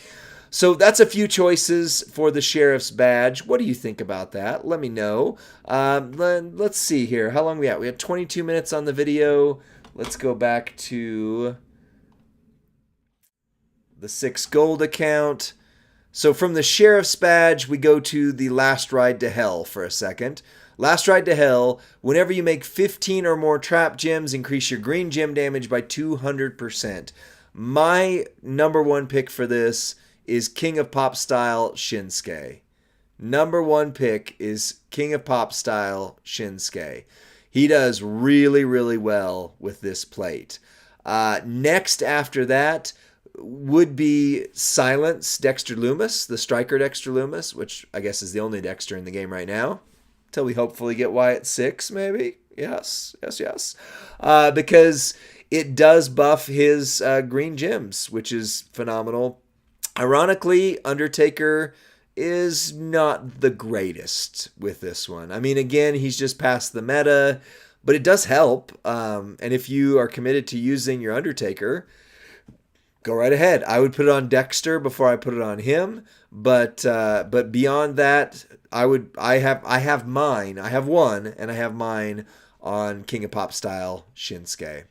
So that's a few choices for the Sheriff's Badge. What do you think about that? Let me know. Let's see here. How long we at? We had 22 minutes on the video. Let's go back to the 6 gold account. So from the Sheriff's Badge, we go to the Last Ride to Hell for a second. Last Ride to Hell, whenever you make 15 or more trap gems, increase your green gem damage by 200%. My number one pick for this is King of Pop Style Shinsuke. Number one pick is King of Pop Style Shinsuke. He does really, really well with this plate. Next after that would be Silence Dexter Lumis, the striker Dexter Lumis, which I guess is the only Dexter in the game right now. Till we hopefully get Wyatt 6, maybe. Yes. Because it does buff his green gems, which is phenomenal. Ironically, Undertaker is not the greatest with this one. I mean, again, he's just past the meta, but it does help. And if you are committed to using your Undertaker, go right ahead. I would put it on Dexter before I put it on him, but beyond that, I have mine. I have one, and I have mine on King of Pop Style Shinsuke.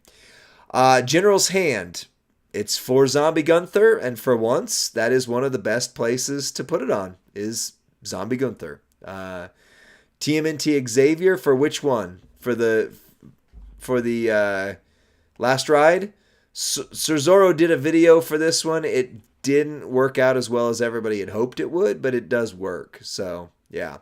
General's Hand. It's for Zombie Gunther, and for once, that is one of the best places to put it on, is Zombie Gunther. TMNT Xavier, for which one? For the Last Ride? Sir Zorro did a video for this one. It didn't work out as well as everybody had hoped it would, but it does work. So, yeah.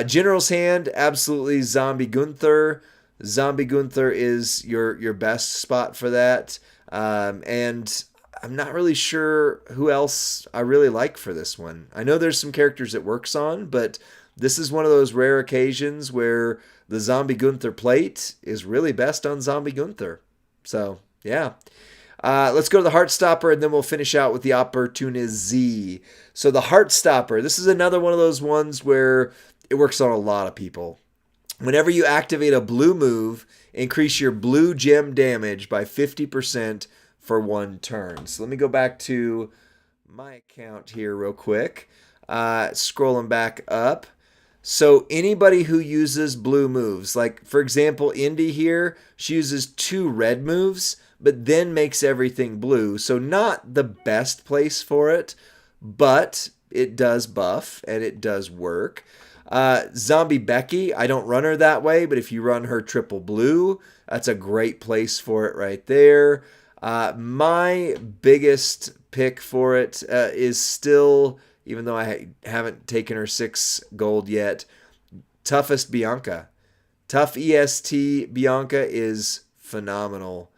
General's Hand, absolutely Zombie Gunther. Zombie Gunther is your best spot for that. And I'm not really sure who else I really like for this one. I know there's some characters it works on, but this is one of those rare occasions where the Zombie Gunther plate is really best on Zombie Gunther. So, yeah. Let's go to the Heartstopper, and then we'll finish out with the Opportunity. So the Heartstopper, this is another one of those ones where it works on a lot of people. Whenever you activate a blue move, increase your blue gem damage by 50% for 1 turn. So let me go back to my account here real quick. Scrolling back up. So anybody who uses blue moves, like for example, Indy here, she uses 2 red moves, but then makes everything blue. So not the best place for it, but it does buff and it does work. Zombie Becky, I don't run her that way, but if you run her triple blue, that's a great place for it right there. My biggest pick for it is still, even though I haven't taken her 6 gold yet, Toughest Bianca. Tough EST Bianca is phenomenal.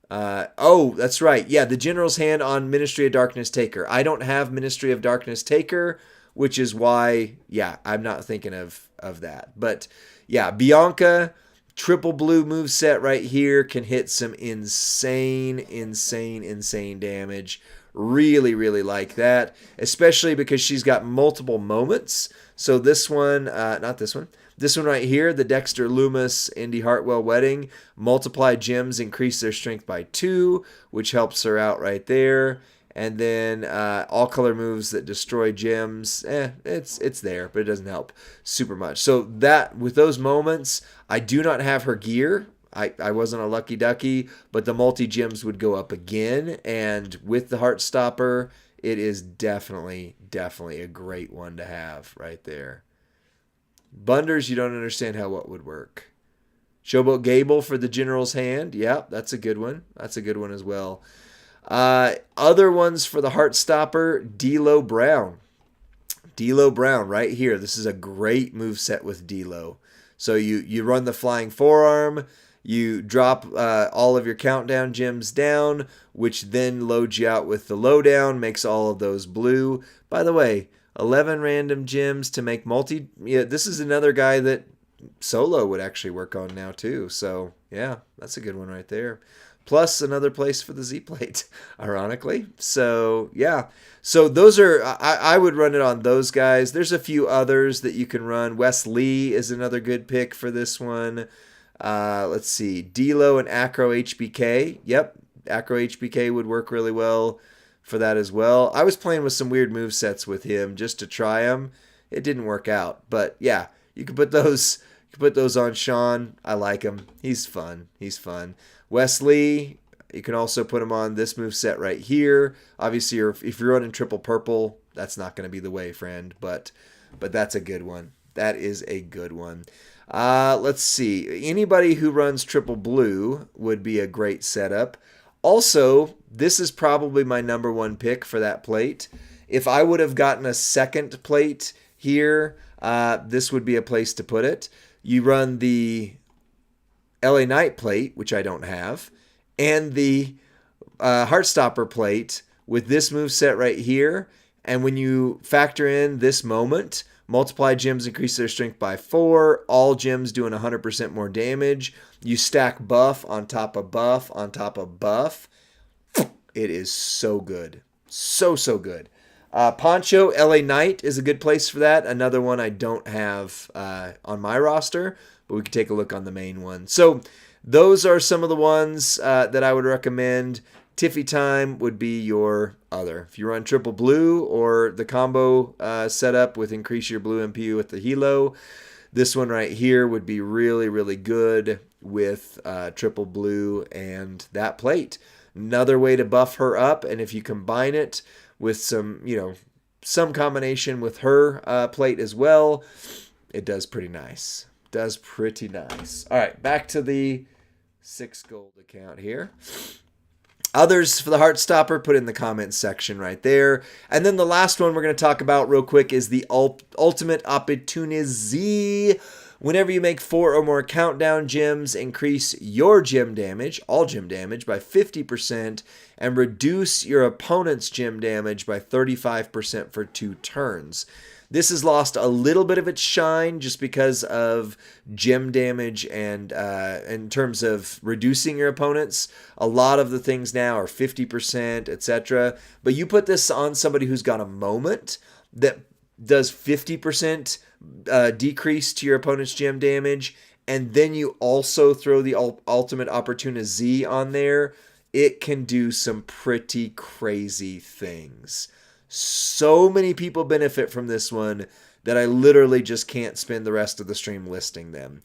That's right. Yeah, the General's Hand on Ministry of Darkness Taker. I don't have Ministry of Darkness Taker, which is why, yeah, I'm not thinking of that. But yeah, Bianca, triple blue moveset right here, can hit some insane damage. Really, really like that, especially because she's got multiple moments. So this one, not this one, this one right here, the Dexter Loomis Indy Hartwell Wedding, multiply gems, increase their strength by 2, which helps her out right there. And then all color moves that destroy gems, it's there, but it doesn't help super much. So that, with those moments, I do not have her gear. I wasn't a lucky ducky, but the multi-gems would go up again. And with the Heartstopper, it is definitely a great one to have right there. Bunders, you don't understand how what would work. Showboat Gable for the General's Hand. Yeah, that's a good one. That's a good one as well. Other ones for the Heartstopper, DLo Brown. DLo Brown right here. This is a great moveset with DLo. So you run the Flying Forearm, you drop all of your countdown gems down, which then loads you out with the lowdown, makes all of those blue. By the way, 11 random gems to make multi. Yeah, this is another guy that solo would actually work on now too. So yeah, that's a good one right there. Plus another place for the ZPlate, ironically. So yeah, so those are, I would run it on those guys. There's a few others that you can run. Wes Lee is another good pick for this one. Let's see, DLo and Acro HBK. Yep, Acro HBK would work really well for that as well. I was playing with some weird move sets with him just to try them. It didn't work out, but yeah, you can put those. You can put those on Sean. I like him. He's fun. Wes Lee, you can also put him on this move set right here. Obviously, if you're running triple purple, that's not going to be the way, friend. But that's a good one. That is a good one. Let's see. Anybody who runs triple blue would be a great setup. Also, this is probably my number 1 pick for that plate. If I would have gotten a second plate here, this would be a place to put it. You run the LA Knight plate, which I don't have, and the Heartstopper plate with this move set right here. And when you factor in this moment, multiply gems, increase their strength by 4, all gems doing 100% more damage. You stack buff on top of buff on top of buff. It is so good. So good. Poncho, LA Knight is a good place for that. Another one I don't have on my roster, but we can take a look on the main one. So those are some of the ones that I would recommend. Tiffy Time would be your other. If you run triple blue or the combo setup with increase your blue MP with the Hilo, this one right here would be really, really good with triple blue and that plate. Another way to buff her up, and if you combine it with some combination with her plate as well, it does pretty nice. All right, back to the 6 gold account here. Others for the Heartstopper, put in the comments section right there. And then the last one we're going to talk about real quick is the Ultimate Opportunity. Whenever you make 4 or more countdown gems, increase your gem damage, all gem damage, by 50% and reduce your opponent's gem damage by 35% for 2 turns. This has lost a little bit of its shine just because of gem damage and in terms of reducing your opponents. A lot of the things now are 50%, etc. But you put this on somebody who's got a moment that does 50% decrease to your opponent's gem damage, and then you also throw the Ultimate Opportunity Z on there. it can do some pretty crazy things. So many people benefit from this one that I literally just can't spend the rest of the stream listing them.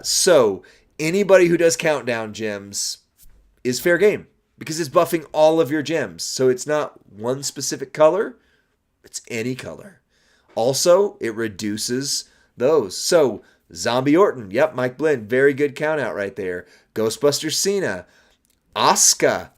So anybody who does countdown gems is fair game because it's buffing all of your gems. So it's not one specific color, it's any color. Also, it reduces those. So Zombie Orton, yep, Mike Blinn, very good count out right there. Ghostbuster Cena, Asuka,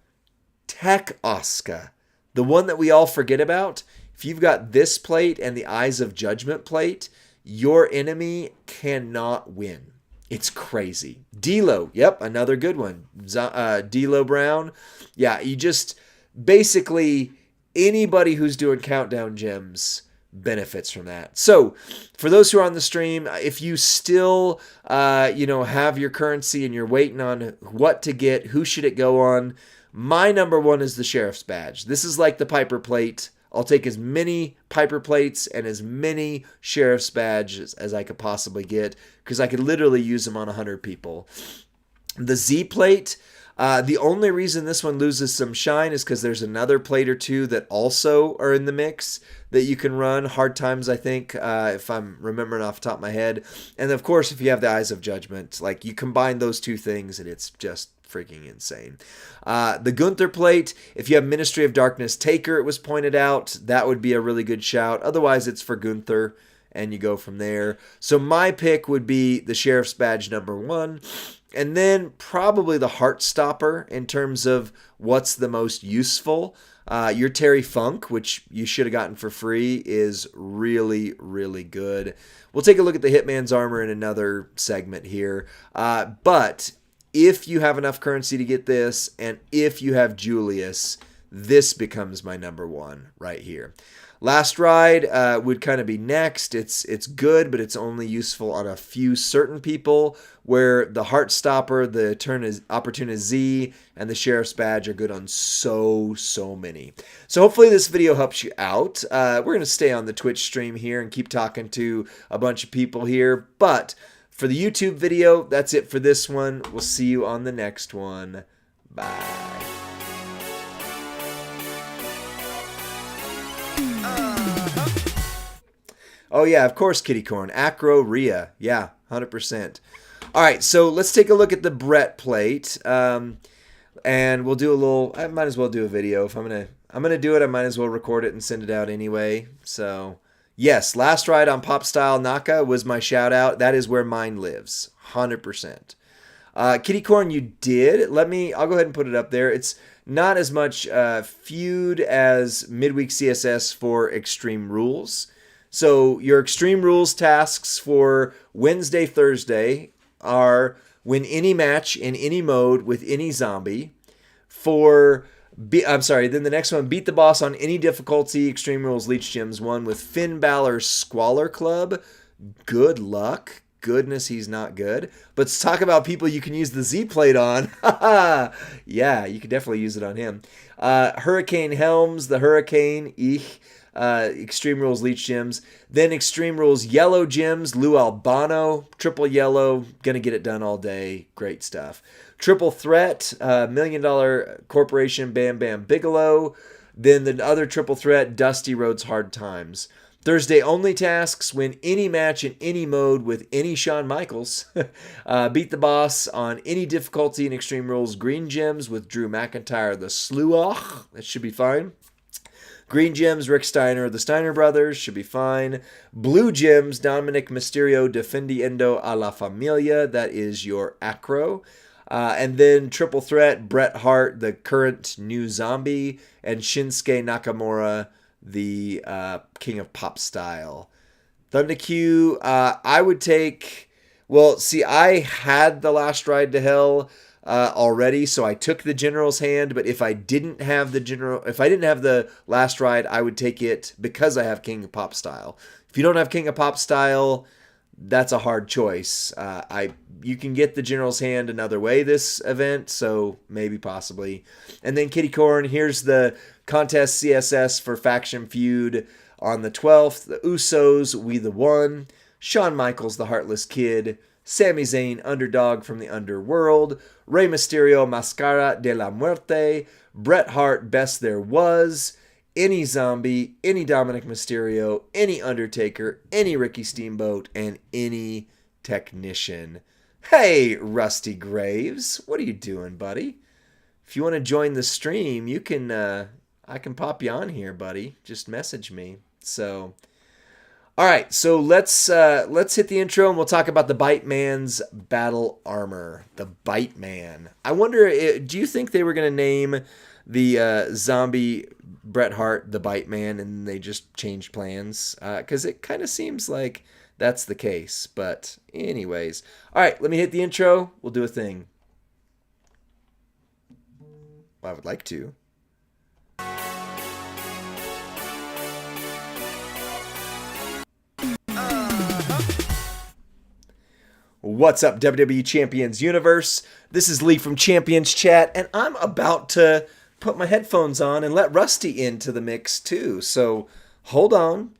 Tech Asuka, the one that we all forget about. If you've got this plate and the Eyes of Judgment plate, your enemy cannot win. It's crazy. DLo, yep, another good one. DLo Brown, yeah, you just basically anybody who's doing countdown gems benefits from that. So for those who are on the stream, if you still have your currency and you're waiting on what to get, who should it go on, my number one is the Sheriff's Badge. This is like the Piper Plate. I'll take as many Piper Plates and as many Sheriff's Badges as I could possibly get because I could literally use them on 100 people. The ZPlate, the only reason this one loses some shine is because there's another plate or two that also are in the mix that you can run. Hard Times, I think, if I'm remembering off the top of my head. And of course, if you have the Eyes of Judgment, like you combine those two things and it's just freaking insane. The Gunther plate, if you have Ministry of Darkness Taker, it was pointed out, that would be a really good shout. Otherwise, it's for Gunther, and you go from there. So my pick would be the Sheriff's Badge number one, and then probably the Heartstopper in terms of what's the most useful. Your Terry Funk, which you should have gotten for free, is really, really good. We'll take a look at the Hitman's Armor in another segment here. But if you have enough currency to get this, and if you have Julius, this becomes my number one right here. Last Ride would kind of be next. It's good, but it's only useful on a few certain people, where the Heartstopper, the Opportunist Z, and the Sheriff's Badge are good on so many. So hopefully this video helps you out. We're going to stay on the Twitch stream here and keep talking to a bunch of people here, but for the YouTube video, that's it for this one. We'll see you on the next one. Bye. Oh yeah, of course, Kitty Corn. Acro Rhea. Yeah, 100%. All right, so let's take a look at the Brett plate. And we'll do a little, I might as well do a video. If I'm gonna do it, I might as well record it and send it out anyway. So yes, Last Ride on Pop Style Naka was my shout out. That is where mine lives. 100%. Kitty Corn, you did. I'll go ahead and put it up there. It's not as much feud as midweek CSS for Extreme Rules. So your Extreme Rules tasks for Wednesday, Thursday are win any match in any mode with any zombie. Then the next one, beat the boss on any difficulty. Extreme Rules Leech Gems 1 with Finn Balor's Squalor Club. Good luck. Goodness, he's not good. But let's talk about people you can use the Z-Plate on. Yeah, you can definitely use it on him. Hurricane Helms, the Hurricane, Extreme Rules Leech Gems. Then Extreme Rules Yellow Gems, Lou Albano, triple yellow, gonna get it done all day. Great stuff. Triple Threat, $1 Million Corporation, Bam Bam Bigelow. Then the other triple threat, Dusty Rhodes Hard Times. Thursday only tasks, win any match in any mode with any Shawn Michaels. Beat the boss on any difficulty in Extreme Rules Green Gems with Drew McIntyre, the Sluach. That should be fine. Green Gems, Rick Steiner, the Steiner Brothers, should be fine. Blue Gems, Dominic Mysterio, Defendiendo a la Familia, that is your Acro. And then Triple Threat, Bret Hart, the current new zombie, and Shinsuke Nakamura, the King of Pop Style. Thunder Q, I would take... Well, see, I had the Last Ride to Hell already, so I took the General's Hand, but if I didn't have the Last Ride, I would take it because I have King of Pop Style. If you don't have King of Pop Style, that's a hard choice. You can get the General's Hand another way this event, so maybe possibly. And then Kitty Corn, here's the contest CSS for Faction Feud on the 12th. The Usos, We the One. Shawn Michaels, the Heartless Kid. Sami Zayn, underdog from the underworld, Rey Mysterio, Mascara de la Muerte, Bret Hart, best there was, any Zombie, any Dominic Mysterio, any Undertaker, any Ricky Steamboat, and any Technician. Hey, Rusty Graves, what are you doing, buddy? If you want to join the stream, you can. I can pop you on here, buddy. Just message me. So, all right. So let's hit the intro and we'll talk about the Bite Man's battle armor. The Bite Man. I wonder. Do you think they were going to name the zombie Bret Hart the Bite Man and they just changed plans? Because it kind of seems like that's the case. But anyways, all right. Let me hit the intro. We'll do a thing. I would like to. What's up, WWE Champions Universe? This is Lee from Champions Chat, and I'm about to put my headphones on and let Rusty into the mix too. So hold on.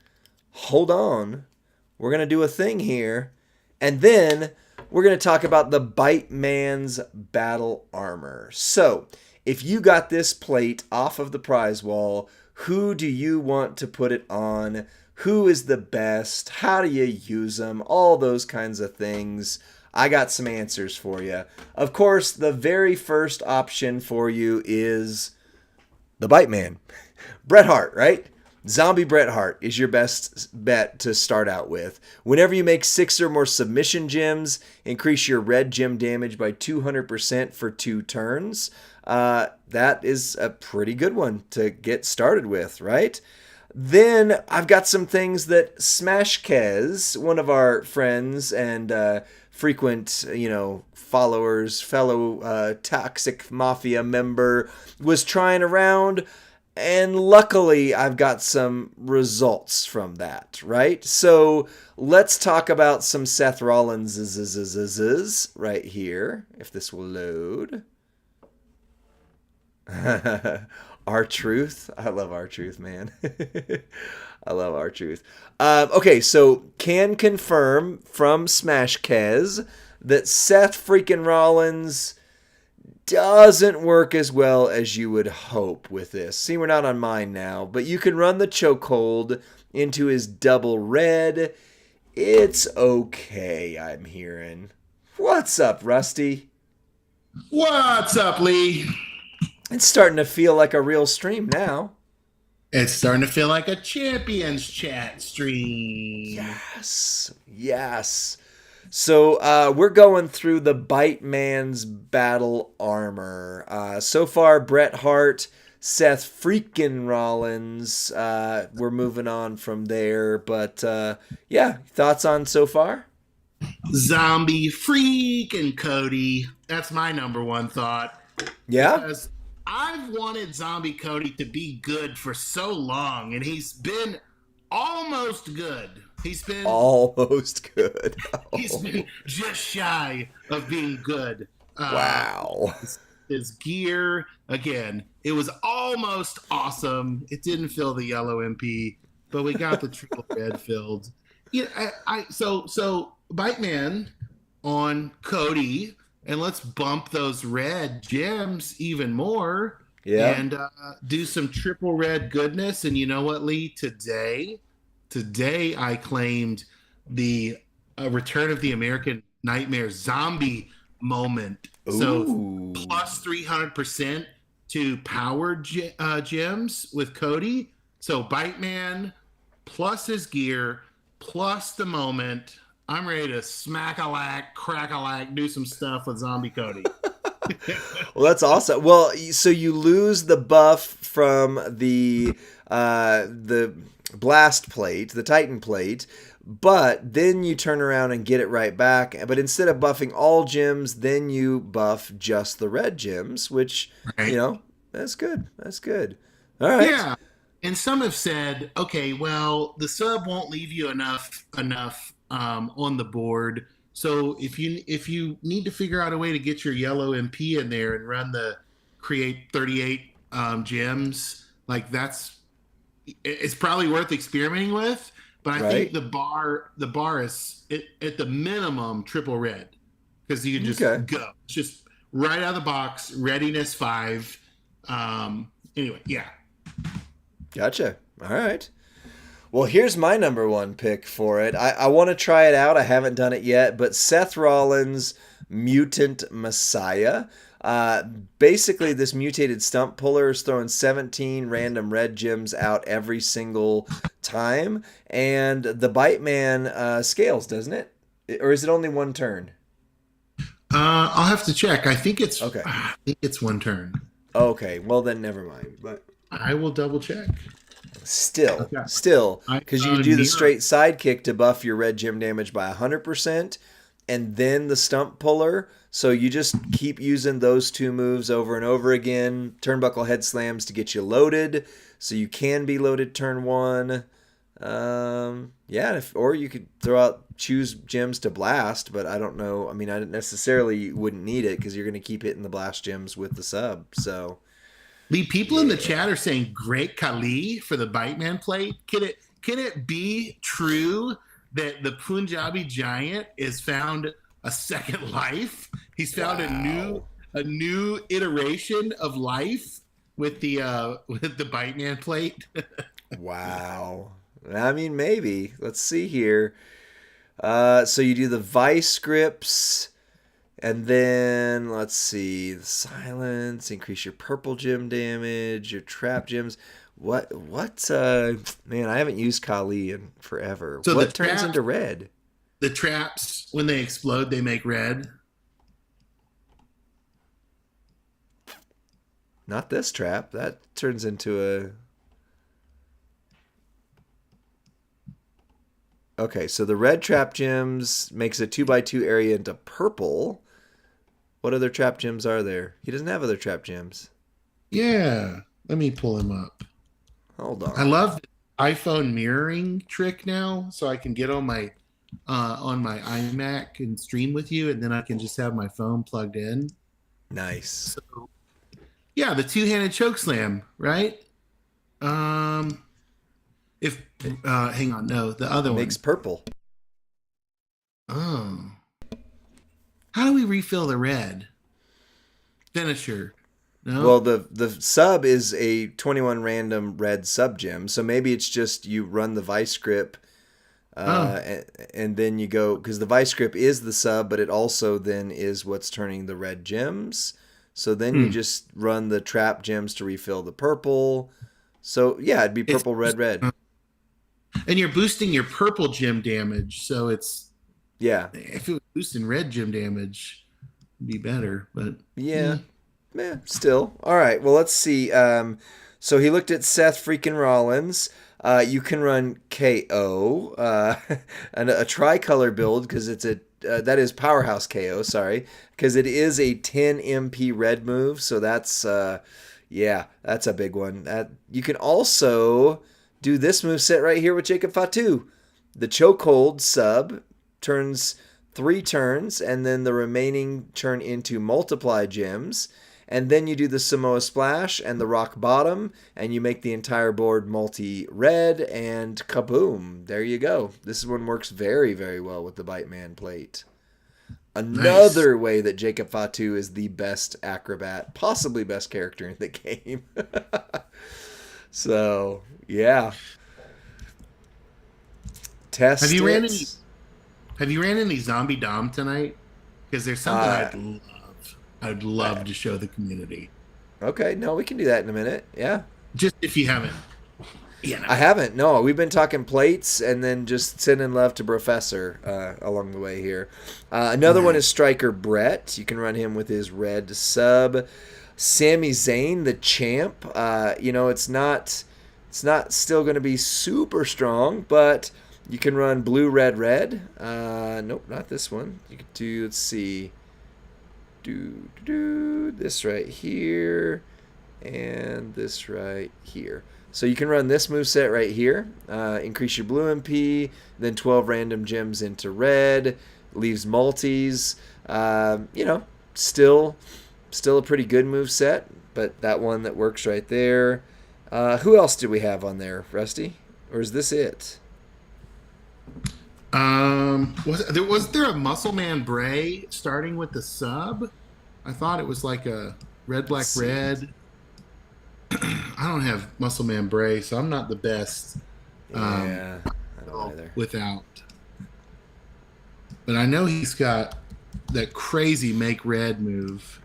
We're going to do a thing here, and then we're going to talk about the Bite Man's battle armor. So if you got this plate off of the prize wall, who do you want to put it on? Who is the best? How do you use them? All those kinds of things. I got some answers for you. Of course, the very first option for you is the Bite Man. Bret Hart, right? Zombie Bret Hart is your best bet to start out with. Whenever you make 6 or more submission gems, increase your red gem damage by 200% for 2 turns. That is a pretty good one to get started with, right? Then I've got some things that Smash Kez, one of our friends and frequent, followers, fellow Toxic Mafia member, was trying around. And luckily, I've got some results from that, right? So let's talk about some Seth Rollins right here, if this will load. R-Truth. I love R-Truth, man. I love R-Truth. Okay, so can confirm from Smash Kez that Seth freaking Rollins doesn't work as well as you would hope with this. See, we're not on mine now, but you can run the chokehold into his double red. It's okay, I'm hearing. What's up, Rusty? What's up, Lee? It's starting to feel like a real stream now. It's starting to feel like a Champions Chat stream. Yes. So we're going through the Bite Man's battle armor. So far, Bret Hart, Seth freaking Rollins. We're moving on from there. But yeah, thoughts on so far? Zombie freaking Cody. That's my number one thought. Yeah? Because I've wanted Zombie Cody to be good for so long, and he's been almost good. He's been almost good. He's been just shy of being good. Wow. His gear, again, it was almost awesome. It didn't fill the yellow MP, but we got the triple red filled. Yeah, so Bite Man on Cody, and let's bump those red gems even more. Yeah. And do some triple red goodness. And you know what, Lee? Today I claimed the Return of the American Nightmare zombie moment. Ooh. So plus 300% to power gems with Cody. So Bite Man plus his gear plus the moment. I'm ready to smack-a-lack, crack-a-lack, do some stuff with Zombie Cody. Well, that's awesome. Well, so you lose the buff from the blast plate, the Titan plate, but then you turn around and get it right back. But instead of buffing all gems, then you buff just the red gems, which, right. That's good. That's good. All right. Yeah. And some have said, okay, well, the sub won't leave you enough on the board. So if you need to figure out a way to get your yellow MP in there and run the create 38 gems, like it's probably worth experimenting with. But I think Right? the bar is at the minimum triple red because you can Okay. just go. It's just right out of the box, readiness 5. Anyway, yeah. Gotcha. All right. Well, here's my number one pick for it. I want to try it out. I haven't done it yet, but Seth Rollins' Mutant Messiah. Uh, Basically, this mutated stump puller is throwing 17 random red gems out every single time, and the Bite Man scales, doesn't it? Or is it only one turn? I'll have to check. Okay. I think it's one turn. Okay. Well, then never mind. But I will double check. still, Okay. still, I because you found do the Nero. straight sidekick to buff your red gem damage by 100%, and then the stump puller. So you just keep using those two moves over and over again. Turnbuckle head slams to get you loaded, so you can be loaded turn one. Yeah, or you could throw out choose gems to blast, but I don't know. I mean, I necessarily wouldn't need it because you're going to keep hitting the blast gems with the sub. So Lee, people in the yeah. chat are saying Great Khali for the Bite Man plate. Can it be true that the Punjabi giant is found a second life? He's found Wow. a new iteration of life with the Bite Man plate. Wow. I mean, maybe. Let's see here. So you do the vice grips, and then let's see the silence, increase your purple gem damage, your trap gems. What? Man, I haven't used Kali in forever. So What turns into red? the traps when they explode, they make red. Not this trap. That turns into a. Okay, so the red trap gems makes a 2x2 area into purple. What other trap gems are there? He doesn't have other trap gems. Yeah, let me pull him up. Hold I on. love the iPhone mirroring trick now, so I can get on my iMac and stream with you, and then I can just have my phone plugged in. Nice. So yeah, the two-handed choke slam, right? Um, if hang on, no, the other Makes one. purple. Oh, how do we refill the red finisher? Well, No. the sub is a 21 random red sub gem, so maybe it's just you run the vice grip, Oh, and then you go because the vice grip is the sub, but it also then is what's turning the red gems. So then you hmm. just run the trap gems to refill the purple. So yeah, it'd be It's purple, red, red. and you're boosting your purple gem damage, so it's Yeah, if it was boosting red gem damage, it'd be better. But yeah. Still. All right. Well, let's see. So he looked at Seth freaking Rollins. You can run KO, and a tricolor build because it's a that is powerhouse KO. Sorry, because it is a 10 MP red move. So that's yeah, that's a big one. That you can also do this move set right here with Jacob Fatu. The chokehold sub turns 3 turns, and then the remaining turn into multiply gems. And then you do the Samoa Splash and the Rock Bottom, and you make the entire board multi-red, and kaboom! There you go. This one works very, very well with the Bite Man plate. nice. Another way that Jacob Fatu is the best acrobat, possibly best character in the game. So, yeah. Have Test you ran any? it. Have you ran any Zombie Dom tonight? Because there's something Uh, I'd love to show the community. okay, no, we can do that in a minute. Yeah. Just if you haven't, you know. I haven't. No, we've been talking plates and then just sending love to Professor along the way here. Another one Nice. is Striker Brett. You can run him with his red sub. Sami Zayn, the champ. It's not still going to be super strong, but you can run blue, red, red. Nope, not this one. You could do. Let's see. Do this right here and this right here. So you can run this move set right here. Increase your blue MP, then 12 random gems into red. Leaves multis. Still a pretty good move set, but that one that works right there. Who else do we have on there, Rusty? Or is this it? Was there a Muscle Man Bray starting with the sub? I thought it was like a red, Let's black, see. red. I don't have Muscle Man Bray, so I'm not the best um, Yeah, I don't either. without. But I know he's got that crazy make red move.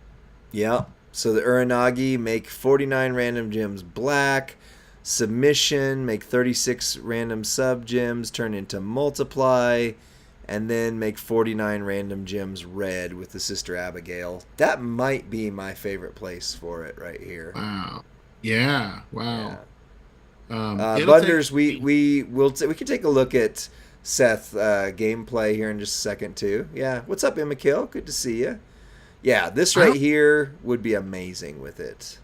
Yep. So the Uranagi make 49 random gems black. Submission, make 36 random sub gems turn into multiply. And then make 49 random gems red with the Sister Abigail. That might be my favorite place for it right here. Wow. Yeah. Yeah. Wow. It'll take. Bunders, we can take a look at Seth gameplay here in just a second too. Yeah. What's up, Emma Kill? Good to see you. Yeah, this I right don't. here would be amazing with it.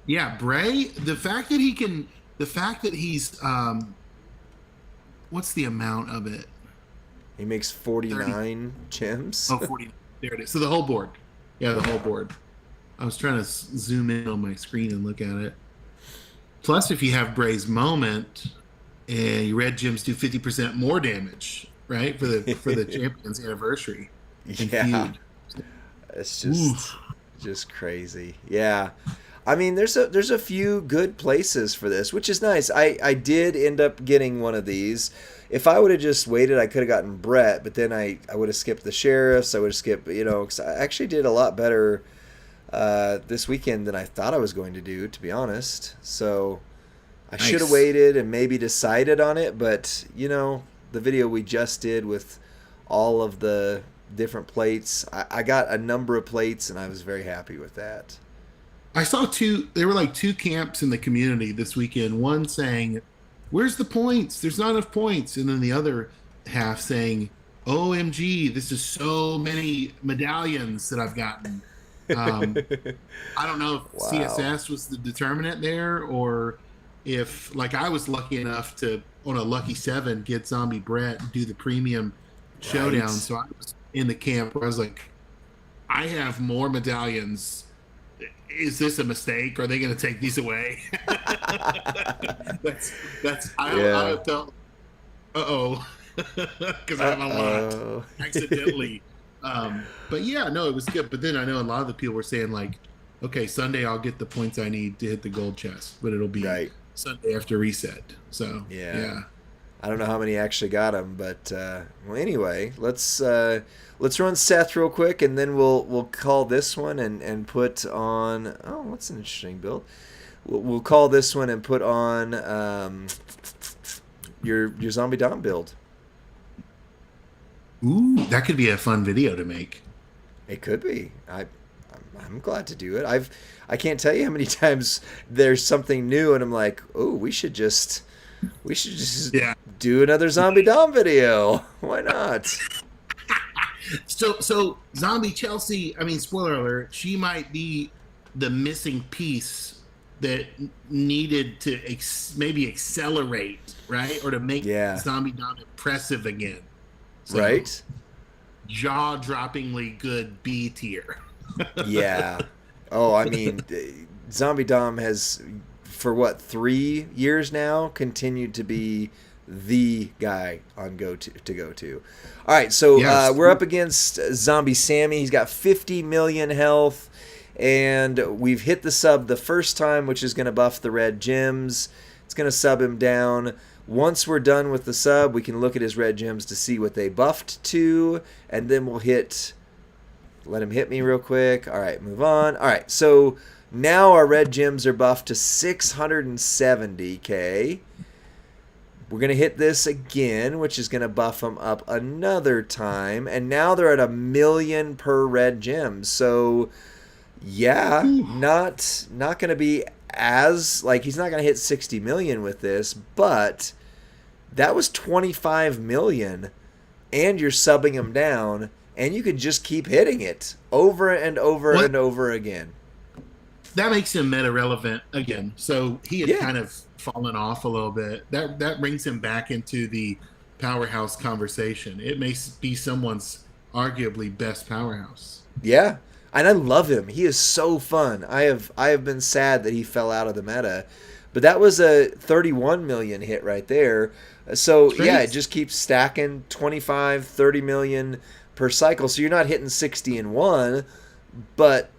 Yeah, Bray. The fact that he can. The fact that he's. What's the amount of it? He makes 30. 49 gems. Oh, 40. There it is. So the whole board. Yeah, the whole board. I was trying to zoom in on my screen and look at it. Plus, if you have Bray's moment, and your red gems do 50% more damage, right, for the Champions anniversary and Yeah, feud. it's Oof. just crazy. Yeah. I mean, there's a few good places for this, which is nice. I did end up getting one of these. If I would have just waited, I could have gotten Brett, but then I would have skipped the sheriffs. I would have skipped, 'cause I actually did a lot better this weekend than I thought I was going to do, to be honest. So I should have Nice. waited and maybe decided on it, but the video we just did with all of the different plates, I got a number of plates and I was very happy with that. I saw two. There were like two camps in the community this weekend. One saying, "Where's the points? There's not enough points," and then the other half saying, "OMG, this is so many medallions that I've gotten." Um, I don't know if Wow. CSS was the determinant there, or if like I was lucky enough to on a lucky seven get Zombie Brett and do the premium showdown. Right. So I was in the camp where I was like, I have more medallions. Is this a mistake? Are they going to take these away? that's I Yeah. felt uh-oh because I have a lot Uh-oh. accidentally. But yeah, no, it was good. But then I know a lot of the people were saying like, okay, Sunday I'll get the points I need to hit the gold chest, but it'll be Right. Sunday after reset. So Yeah. yeah. I don't know how many actually got them, but well, anyway, let's run Seth real quick, and then we'll call this one and put on. Oh, what's an interesting build? We'll call this one and put on your Zombie Dom build. Ooh, that could be a fun video to make. It could be. I'm glad to do it. I can't tell you how many times there's something new, and I'm like, oh, we should just Yeah. do another Zombie Dom video. Why not? So Zombie Chelsea, I mean, spoiler alert, she might be the missing piece that needed to maybe accelerate, right? Or to make Yeah. Zombie Dom impressive again. So, Right? jaw-droppingly good B tier. Yeah. Oh, I mean, Zombie Dom has, for what, 3 years now, continued to be the guy on to go to. All right, so Yes. we're up against Zombie Sammy. He's got 50 million health, and we've hit the sub the first time, which is going to buff the red gems. It's going to sub him down. Once we're done with the sub, we can look at his red gems to see what they buffed to, and then we'll let him hit me real quick. All right, move on. All right, so now our red gems are buffed to 670k. We're going to hit this again, which is going to buff them up another time. And now they're at 1,000,000 per red gem. So, yeah, not going to be as, like, he's not going to hit 60 million with this, but that was 25 million, and you're subbing him down, and you can just keep hitting it over and over What? and over again. That makes him meta relevant again. So he had Yeah. kind of fallen off a little bit. That brings him back into the powerhouse conversation. It may be someone's arguably best powerhouse. Yeah, and I love him. He is so fun. I have been sad that he fell out of the meta, but that was a 31 million hit right there. So Straight. yeah, it just keeps stacking 25, 30 million per cycle. So you're not hitting 60 in one, but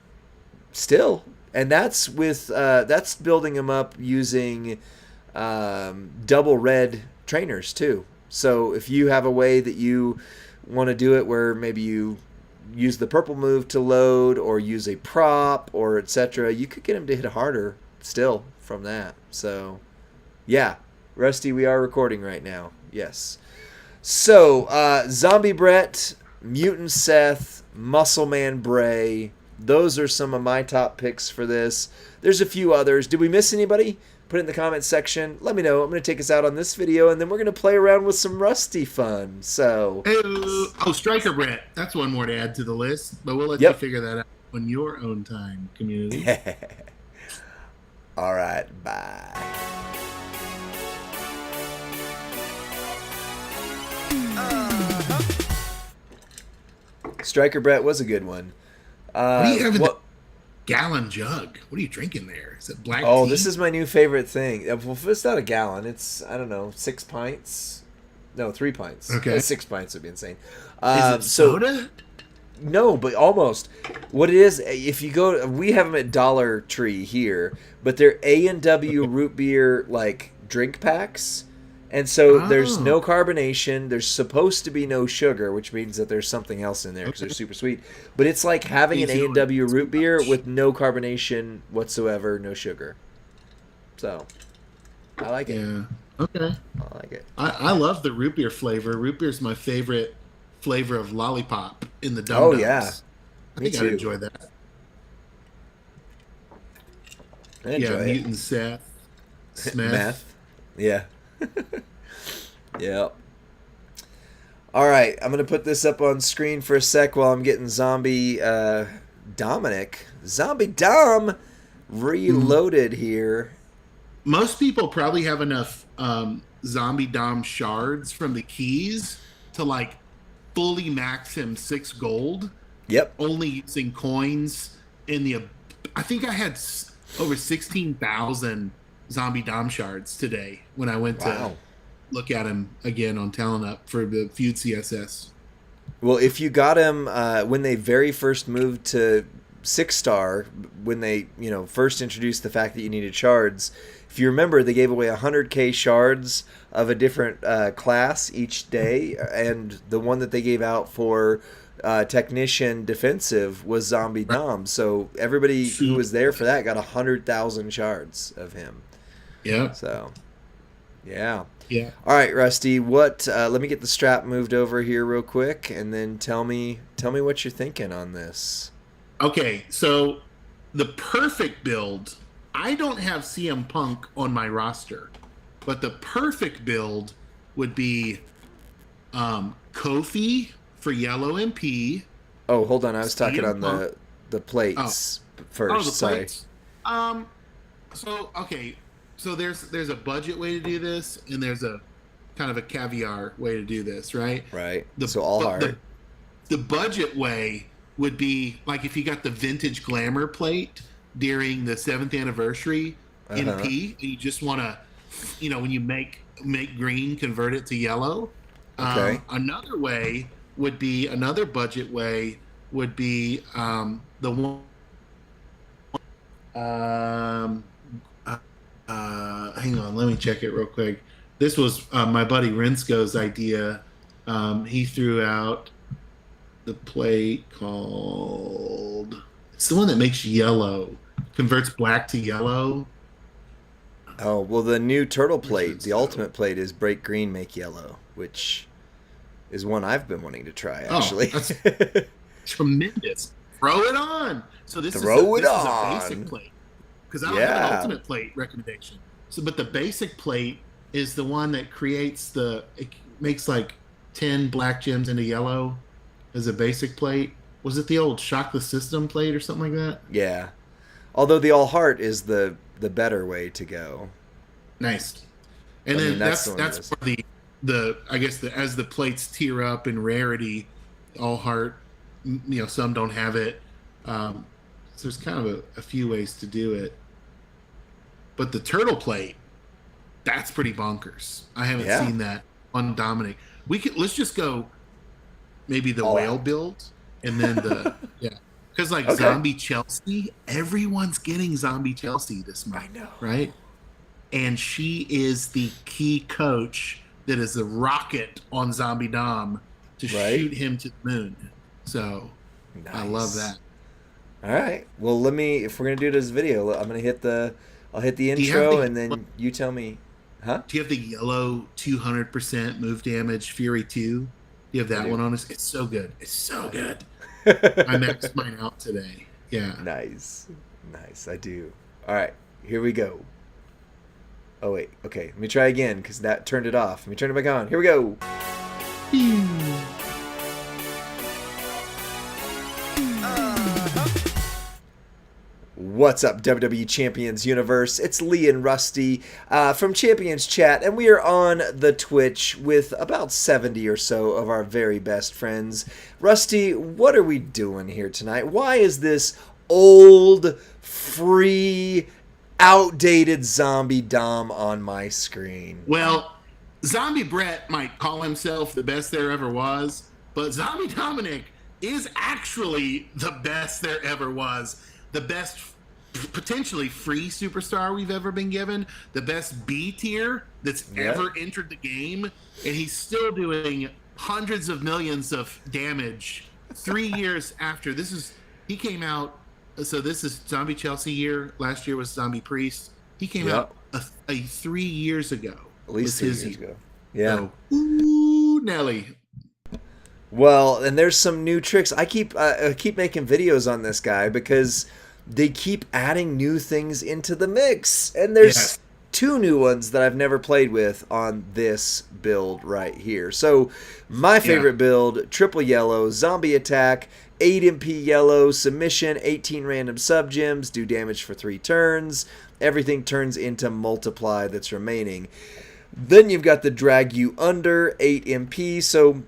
still, and that's with that's building them up using double red trainers too. So if you have a way that you want to do it where maybe you use the purple move to load or use a prop or etc., you could get him to hit harder still from that. So yeah, Rusty, we are recording right now. Yes. So Zombie Brett, Mutant Seth, Muscle Man Bray, those are some of my top picks for this. There's a few others. Did we miss anybody? Put it in the comments section. Let me know. I'm going to take us out on this video, and then we're going to play around with some Rusty fun. So, Oh, Striker Brett. That's one more to add to the list, but we'll let you figure that out on your own time, community. All right, bye. Striker Brett was a good one. What do you have in the gallon jug? What are you drinking there? Is it black tea? This is my new favorite thing. Well, it's not a gallon. It's, I don't know, 6 pints? No, 3 pints. Okay. 6 pints would be insane. Is it soda? No, but almost. What it is, if you go, we have them at Dollar Tree here, but they're A&W root beer, like, drink packs. And so there's no carbonation. There's supposed to be no sugar, which means that there's something else in there because they're super sweet. But it's like having an A&W root beer with no carbonation whatsoever, no sugar. So, I like it. Yeah. Okay. I like it. I love the root beer flavor. Root beer is my favorite flavor of lollipop in the Dum-Dums. Oh, yeah. I think I'd enjoy that. I enjoy it. Mutant Seth. Smith. Meth. Yeah. Yep. All right, I'm gonna put this up on screen for a sec while I'm getting Zombie Dom reloaded here. Most people probably have enough Zombie Dom shards from the keys to like fully max him 6 gold. Yep. Only using coins in the. I think I had over 16,000 Zombie Dom shards today when I went to look at him again on Talent Up for the Feud CSS. Well, if you got him when they very first moved to 6-star, when they first introduced the fact that you needed shards, if you remember, they gave away 100k shards of a different class each day, and the one that they gave out for technician defensive was Zombie Dom. So everybody who was there for that got 100,000 shards of him. Yeah. So, yeah. Yeah. All right, Rusty. What? Let me get the strap moved over here real quick, and then tell me what you're thinking on this. Okay, so the perfect build. I don't have CM Punk on my roster, but the perfect build would be Kofi for yellow MP. Oh, hold on. I was talking on the plates first. Oh, the plates. Sorry. So there's a budget way to do this, and there's a kind of a caviar way to do this, right? Right. So all hard. The budget way would be like if you got the vintage glamour plate during the 7th anniversary NP, and you just want to, when you make green, convert it to yellow. Okay. Another budget way would be the one. Hang on, let me check it real quick. This was my buddy Rensko's idea. He threw out the plate called. It's the one that makes yellow, converts black to yellow. Oh, well, the new turtle plate, the ultimate plate, is break green, make yellow, which is one I've been wanting to try, actually. Oh, that's tremendous. Throw it on. So this is a basic plate. Because I don't have an ultimate plate recommendation. So, but the basic plate is the one that it makes like 10 black gems into yellow as a basic plate. Was it the old Shock the System plate or something like that? Yeah. Although the all heart is the better way to go. Nice. And then that's for the I guess as the plates tier up in rarity, all heart, some don't have it. So there's kind of a few ways to do it. But the turtle plate, that's pretty bonkers. I haven't seen that on Dominic. Let's just go maybe the whale build and then the because Zombie Chelsea, everyone's getting Zombie Chelsea this month. I know, right? And she is the key coach that is the rocket on Zombie Dom to shoot him to the moon. So I love that. All right. Well, if we're gonna do this video, I'll hit the intro and then you tell me. Huh? Do you have the yellow 200% move damage Fury 2? Do you have that one on us? It's so good. It's so good. I maxed mine out today. Yeah. Nice. I do. All right. Here we go. Oh, wait. Okay. Let me try again because that turned it off. Let me turn it back on. Here we go. What's up, WWE Champions Universe? It's Lee and Rusty from Champions Chat, and we are on the Twitch with about 70 or so of our very best friends. Rusty, what are we doing here tonight? Why is this old, free, outdated Zombie Dom on my screen? Well, Zombie Brett might call himself the best there ever was, but Zombie Dominic is actually the best there ever was. The best potentially free superstar we've ever been given, the best B tier that's ever entered the game, and he's still doing hundreds of millions of damage 3 years after. He came out, so this is Zombie Chelsea year. Last year was Zombie Priest. He came out 3 years ago. At least 3 years ago. Yeah. So, ooh, Nelly. Well, and there's some new tricks. I keep making videos on this guy because they keep adding new things into the mix. And there's two new ones that I've never played with on this build right here. So my favorite build, triple yellow, zombie attack, 8 MP yellow, submission, 18 random sub gems, do damage for 3 turns. Everything turns into multiply that's remaining. Then you've got the drag you under, 8 MP, so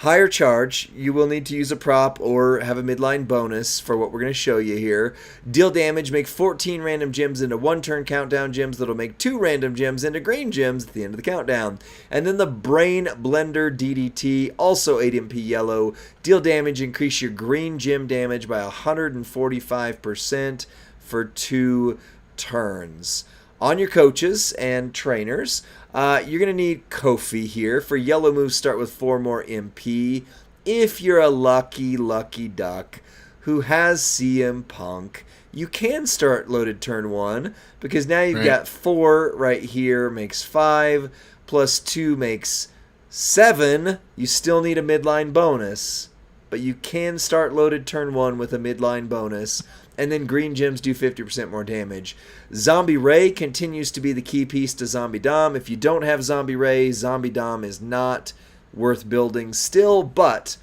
higher charge, you will need to use a prop or have a midline bonus for what we're going to show you here. Deal damage, make 14 random gems into 1-turn countdown gems that'll make 2 random gems into green gems at the end of the countdown. And then the Brain Blender DDT, also 8 MP yellow. Deal damage, increase your green gem damage by 145% for 2 turns. On your coaches and trainers, you're going to need Kofi here. For yellow moves, start with 4 more MP. If you're a lucky duck who has CM Punk, you can start loaded turn 1 because now you've got 4 right here makes 5, plus 2 makes 7. You still need a midline bonus, but you can start loaded turn 1 with a midline bonus. And then green gems do 50% more damage. Zombie Ray continues to be the key piece to Zombie Dom. If you don't have Zombie Ray, Zombie Dom is not worth building still, but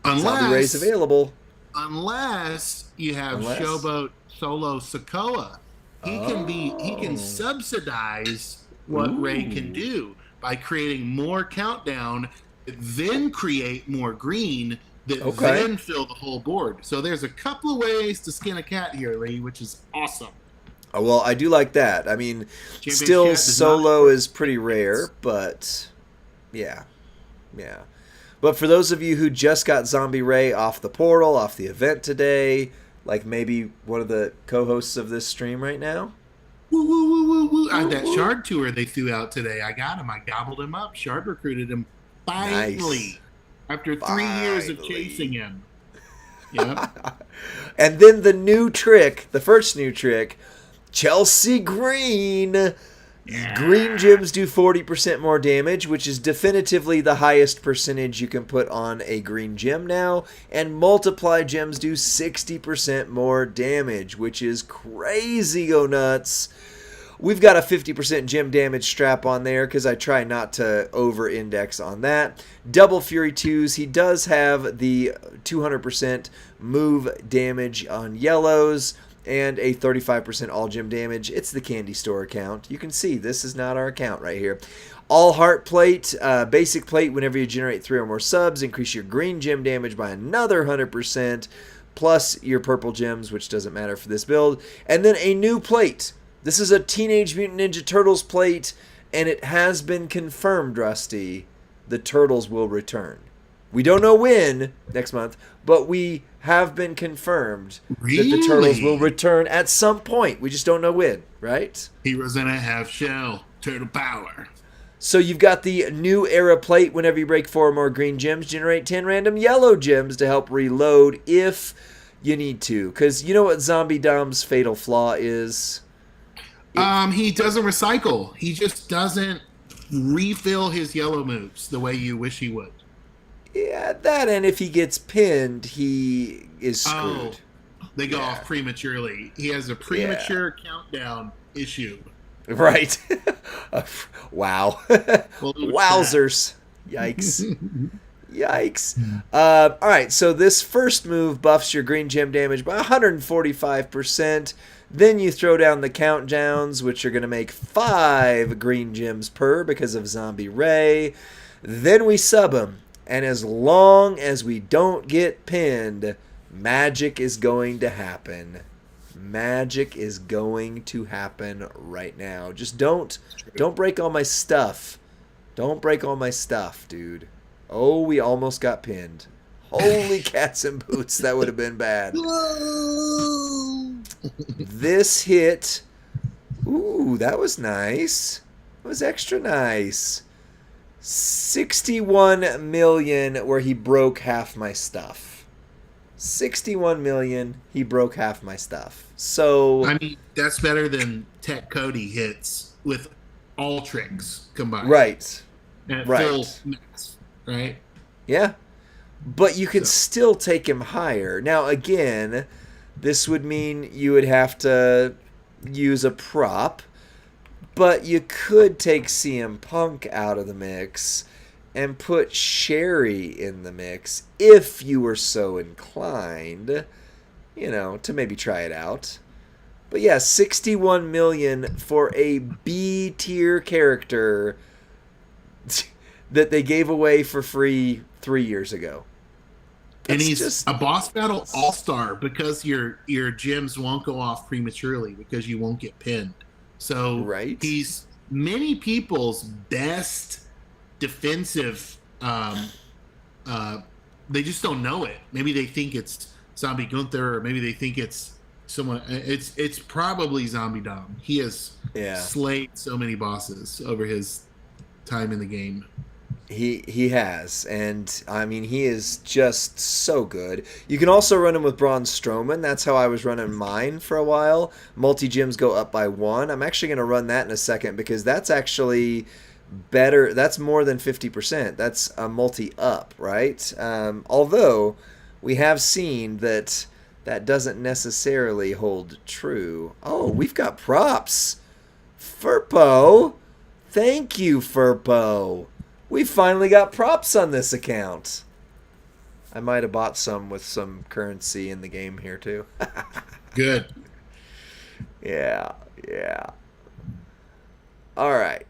Zombie Ray's available. Unless you have Showboat Solo Sokoa. He can subsidize what Ray can do by creating more countdown, then create more green, that then fill the whole board. So there's a couple of ways to skin a cat here, Lee, which is awesome. Oh, well, I do like that. I mean, still solo is pretty rare, but yeah. But for those of you who just got Zombie Ray off the portal, off the event today, like maybe one of the co-hosts of this stream right now. That Shard tour they threw out today, I got him. I gobbled him up. Shard recruited him finally. Nice. After 3 years of chasing him. Yep. And then the new trick, the first new trick, Chelsea Green. Yeah. Green gems do 40% more damage, which is definitively the highest percentage you can put on a green gem now. And multiply gems do 60% more damage, which is crazy go nuts. We've got a 50% gem damage strap on there because I try not to over-index on that. Double Fury 2s. He does have the 200% move damage on yellows and a 35% all gem damage. It's the candy store account. You can see this is not our account right here. All heart plate, basic plate. Whenever you generate 3 or more subs, increase your green gem damage by another 100%, plus your purple gems, which doesn't matter for this build. And then a new plate. This is a Teenage Mutant Ninja Turtles plate, and it has been confirmed, Rusty. The Turtles will return. We don't know when next month, but we have been confirmed that the Turtles will return at some point. We just don't know when, right? Heroes in a half shell. Turtle power. So you've got the new era plate. Whenever you break 4 or more green gems, generate 10 random yellow gems to help reload if you need to. Because you know what Zombie Dom's fatal flaw is? He doesn't recycle. He just doesn't refill his yellow moves the way you wish he would. Yeah, that, and if he gets pinned, he is screwed. They go off prematurely. He has a premature countdown issue. Right. Wow. Wowzers. Yikes. Yikes. All right, so this first move buffs your green gem damage by 145%. Then you throw down the countdowns, which are going to make 5 green gems per because of Zombie Ray. Then we sub him. And as long as we don't get pinned, magic is going to happen. Magic is going to happen right now. Just don't break all my stuff. Don't break all my stuff, dude. Oh, we almost got pinned. Holy cats and boots, that would have been bad. This hit. Ooh, that was nice. That was extra nice. 61 million where he broke half my stuff. 61 million, he broke half my stuff. So I mean, that's better than Tech Cody hits with all tricks combined. Right. And full max, right? Yeah. But you can still take him higher. Now, again, this would mean you would have to use a prop, but you could take CM Punk out of the mix and put Sherry in the mix if you were so inclined, to maybe try it out. But yeah, 61 million for a B tier character that they gave away for free 3 years ago. And he's just a boss battle all-star because your gems won't go off prematurely because you won't get pinned. So he's many people's best defensive. They just don't know it. Maybe they think it's Zombie Gunther, or maybe they think it's someone. It's probably Zombie Dom. He has slayed so many bosses over his time in the game. He has, and I mean, he is just so good. You can also run him with Braun Strowman. That's how I was running mine for a while. Multi-gems go up by 1. I'm actually going to run that in a second because that's actually better. That's more than 50%. That's a multi-up, right? Although we have seen that doesn't necessarily hold true. Oh, we've got props. Furpo. Thank you, Furpo. We finally got props on this account. I might have bought some with some currency in the game here too. Good. Yeah. All right.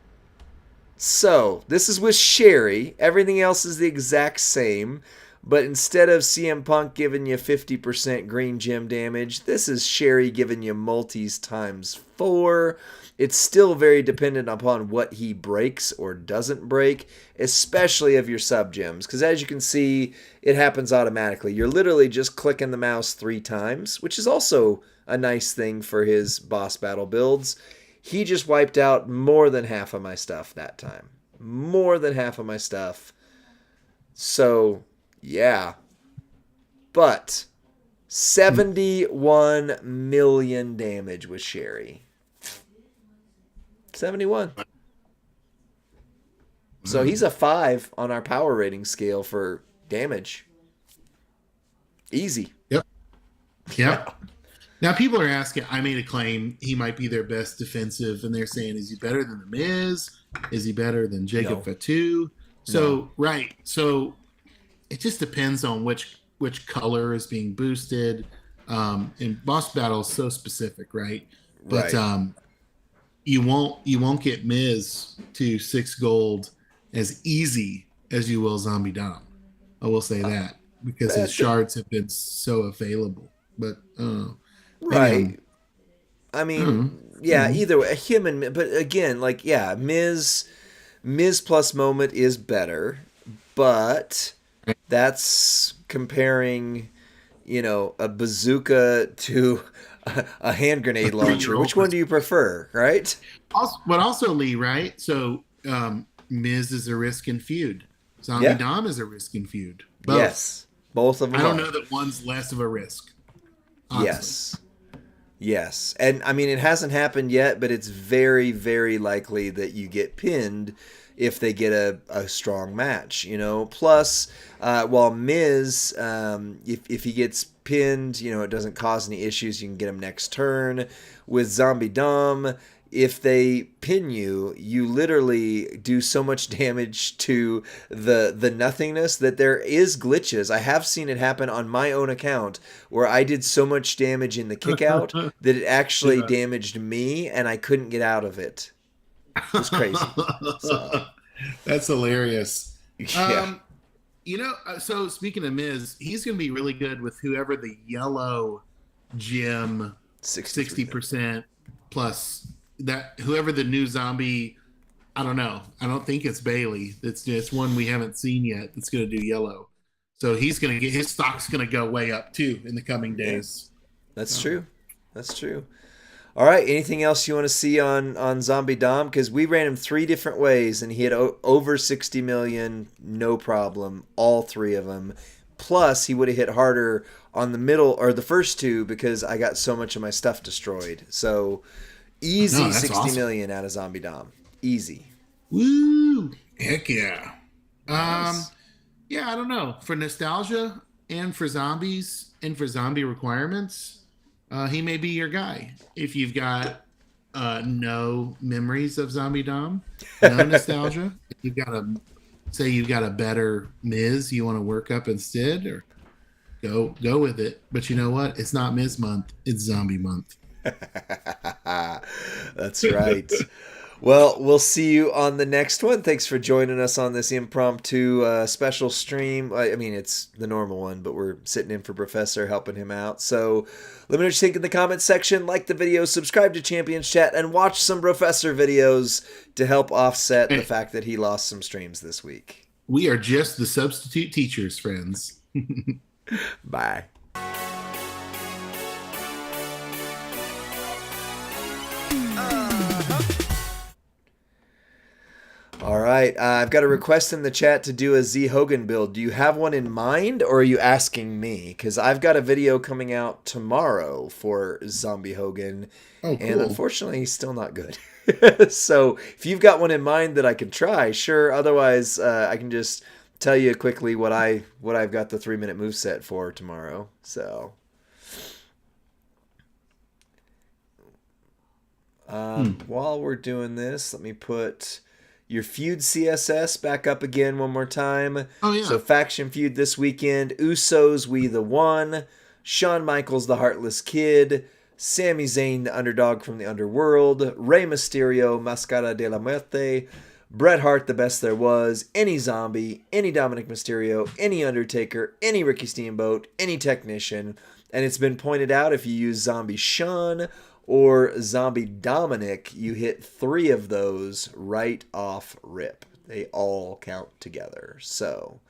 So, this is with Sherry. Everything else is the exact same. But instead of CM Punk giving you 50% green gem damage, this is Sherry giving you multis times 4. It's still very dependent upon what he breaks or doesn't break, especially of your sub-gems. Because as you can see, it happens automatically. You're literally just clicking the mouse 3 times, which is also a nice thing for his boss battle builds. He just wiped out more than half of my stuff that time. More than half of my stuff. So, yeah. But 71 million damage with Sherry. 71. So he's a 5 on our power rating scale for damage. Easy. Yep. Now people are asking, I made a claim he might be their best defensive, and they're saying, is he better than The Miz? Is he better than Jacob Fatu? So, So it just depends on which color is being boosted. And boss battle is so specific, right? But you won't get Miz to 6 gold as easy as you will Zombie Dom. I will say that because his shards have been so available. But I Mm. mean, yeah, either way, him and but again, like yeah, Miz plus moment is better, but that's comparing, a bazooka to a hand A grenade launcher. 3-year-old. Which one do you prefer, right? Also, Lee, right? So, Miz is a risk and feud. Zombie Yeah. Dom is a risk and feud. Both. Yes. Both of them I don't are. know that one's less of a risk, honestly. Yes. Yes. And I mean, it hasn't happened yet, but it's very, very likely that you get pinned if they get a strong match. Plus, while Miz, if he gets pinned, it doesn't cause any issues. You can get him next turn. With Zombie Dom, if they pin you, you literally do so much damage to the nothingness that there is glitches. I have seen it happen on my own account where I did so much damage in the kick out that it actually Yeah. damaged me and I couldn't get out of it. It was crazy. So That's hilarious. yeah, So speaking of Miz, he's going to be really good with whoever the yellow gym 60% plus that whoever the new zombie. I don't know. I don't think it's Bailey. It's one we haven't seen yet. That's going to do yellow. So he's going to get his stock's going to go way up too in the coming days. That's true. That's true. All right. Anything else you want to see on Zombie Dom? Because we ran him 3 different ways, and he had over 60 million, no problem. All 3 of them. Plus, he would have hit harder on the middle or the first 2 because I got so much of my stuff destroyed. So easy No, that's 60 awesome. million out of Zombie Dom. Easy. Woo! Heck yeah. Nice. Yeah, I don't know. For nostalgia and for zombies and for zombie requirements, he may be your guy. If you've got no memories of Zombie Dom, no nostalgia, if you've got a better Miz you want to work up instead, or go with it. But you know what? It's not Miz month. It's Zombie month. That's right. Well, we'll see you on the next one. Thanks for joining us on this impromptu special stream. I mean, it's the normal one, but we're sitting in for Professor, helping him out. So let me know what you think in the comments section. Like the video, subscribe to Champions Chat, and watch some Professor videos to help offset the fact that he lost some streams this week. We are just the substitute teachers, friends. Bye. All right, I've got a request in the chat to do a Z Hogan build. Do you have one in mind, or are you asking me? Because I've got a video coming out tomorrow for Zombie Hogan, Oh, cool. and unfortunately, he's still not good. So if you've got one in mind that I can try, sure. Otherwise, I can just tell you quickly what I've got the 3-minute moveset for tomorrow. So. While we're doing this, let me put your feud CSS back up again one more time. Oh, yeah. So faction feud this weekend: Usos, We the One; Shawn Michaels, the Heartless Kid; Sami Zayn, the underdog from the underworld; Rey Mysterio, Mascara de la Muerte; Bret Hart, the best there was; any zombie, any Dominic Mysterio, any Undertaker, any Ricky Steamboat, any technician. And it's been pointed out, if you use Zombie Shawn or Zombie Dominic, you hit 3 of those right off rip. They all count together. So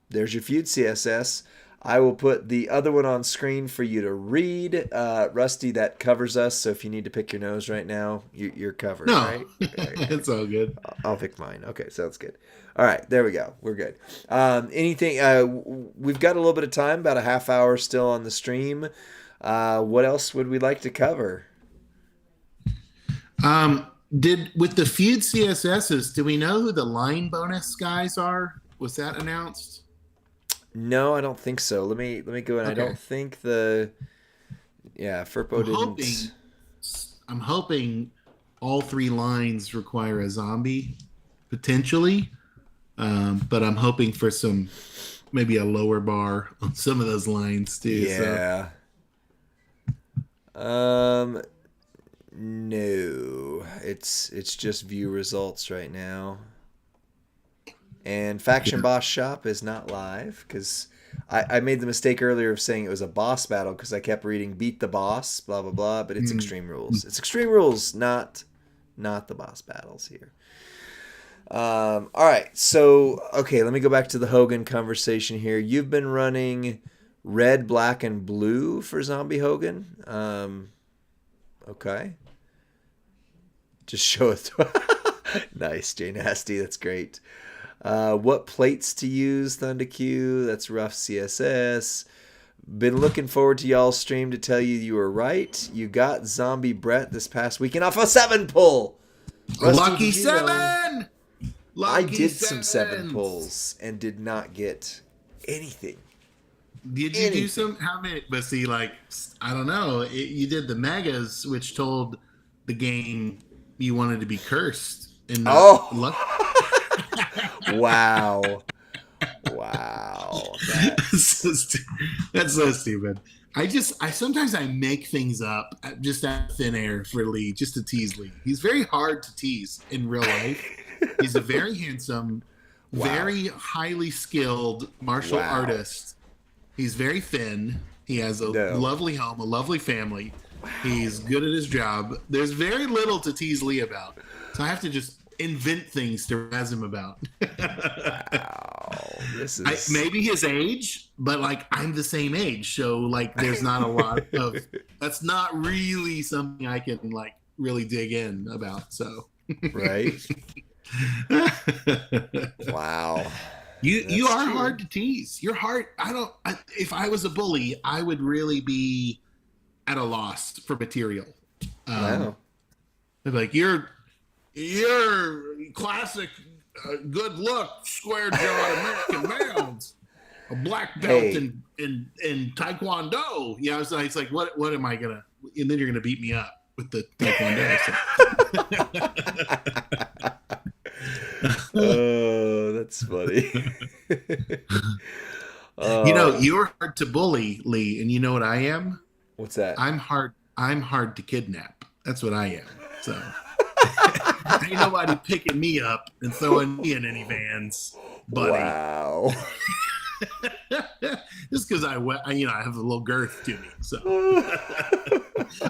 there's your feud CSS. I will put the other one on screen for you to read. Rusty, that covers us. So if you need to pick your nose right now, you're covered, No, right? it's all good. I'll pick mine. Okay, sounds good. All right, there we go. We're good. Anything? We've got a little bit of time, about a half hour still on the stream. What else would we like to cover? With the feud CSSs, do we know who the line bonus guys are? Was that announced? No, I don't think so. Let me go in. Okay. I don't think Firpo didn't. I'm hoping all 3 lines require a zombie, potentially. But I'm hoping for maybe a lower bar on some of those lines too. Yeah. So. No, it's just view results right now. And Faction Boss Shop is not live because I made the mistake earlier of saying it was a boss battle because I kept reading beat the boss, blah, blah, blah, but it's Extreme Rules. It's Extreme Rules, not the boss battles here. All right, so, okay, let me go back to the Hogan conversation here. You've been running red, black, and blue for Zombie Hogan. Okay. Just show it. Nice, Jay Nasty. That's great. What plates to use, Thunder Q? That's rough CSS. Been looking forward to y'all's stream to tell you were right. You got Zombie Brett this past weekend off a 7 pull. Rusty, Lucky 7! I did some 7 pulls and did not get anything. Did you do some? How many? But see, like, I don't know. You did the megas, which told the game you wanted to be cursed. And wow. That's so stupid. I sometimes I make things up just out of thin air for Lee, just to tease Lee. He's very hard to tease in real life. He's a very handsome, very highly skilled martial artist. He's very thin. He has a lovely home, a lovely family. He's good at his job. There's very little to tease Lee about. So I have to just invent things to razz him about. This is maybe his age, but like I'm the same age, so like there's not a lot of. That's not really something I can like really dig in about. So right. Wow. You are hard to tease. You're hard. If I was a bully, I would really be at a loss for material. Wow. Like you're classic, good look, square jaw American males, a black belt in Taekwondo. Yeah, so it's like, what am I gonna? And then you're gonna beat me up with the Taekwondo. Oh, that's funny. You're hard to bully, Lee, and you know what I am? What's that? I'm hard to kidnap. That's what I am. So ain't nobody picking me up and throwing me in any vans, buddy. Wow. Just because I have a little girth to me. So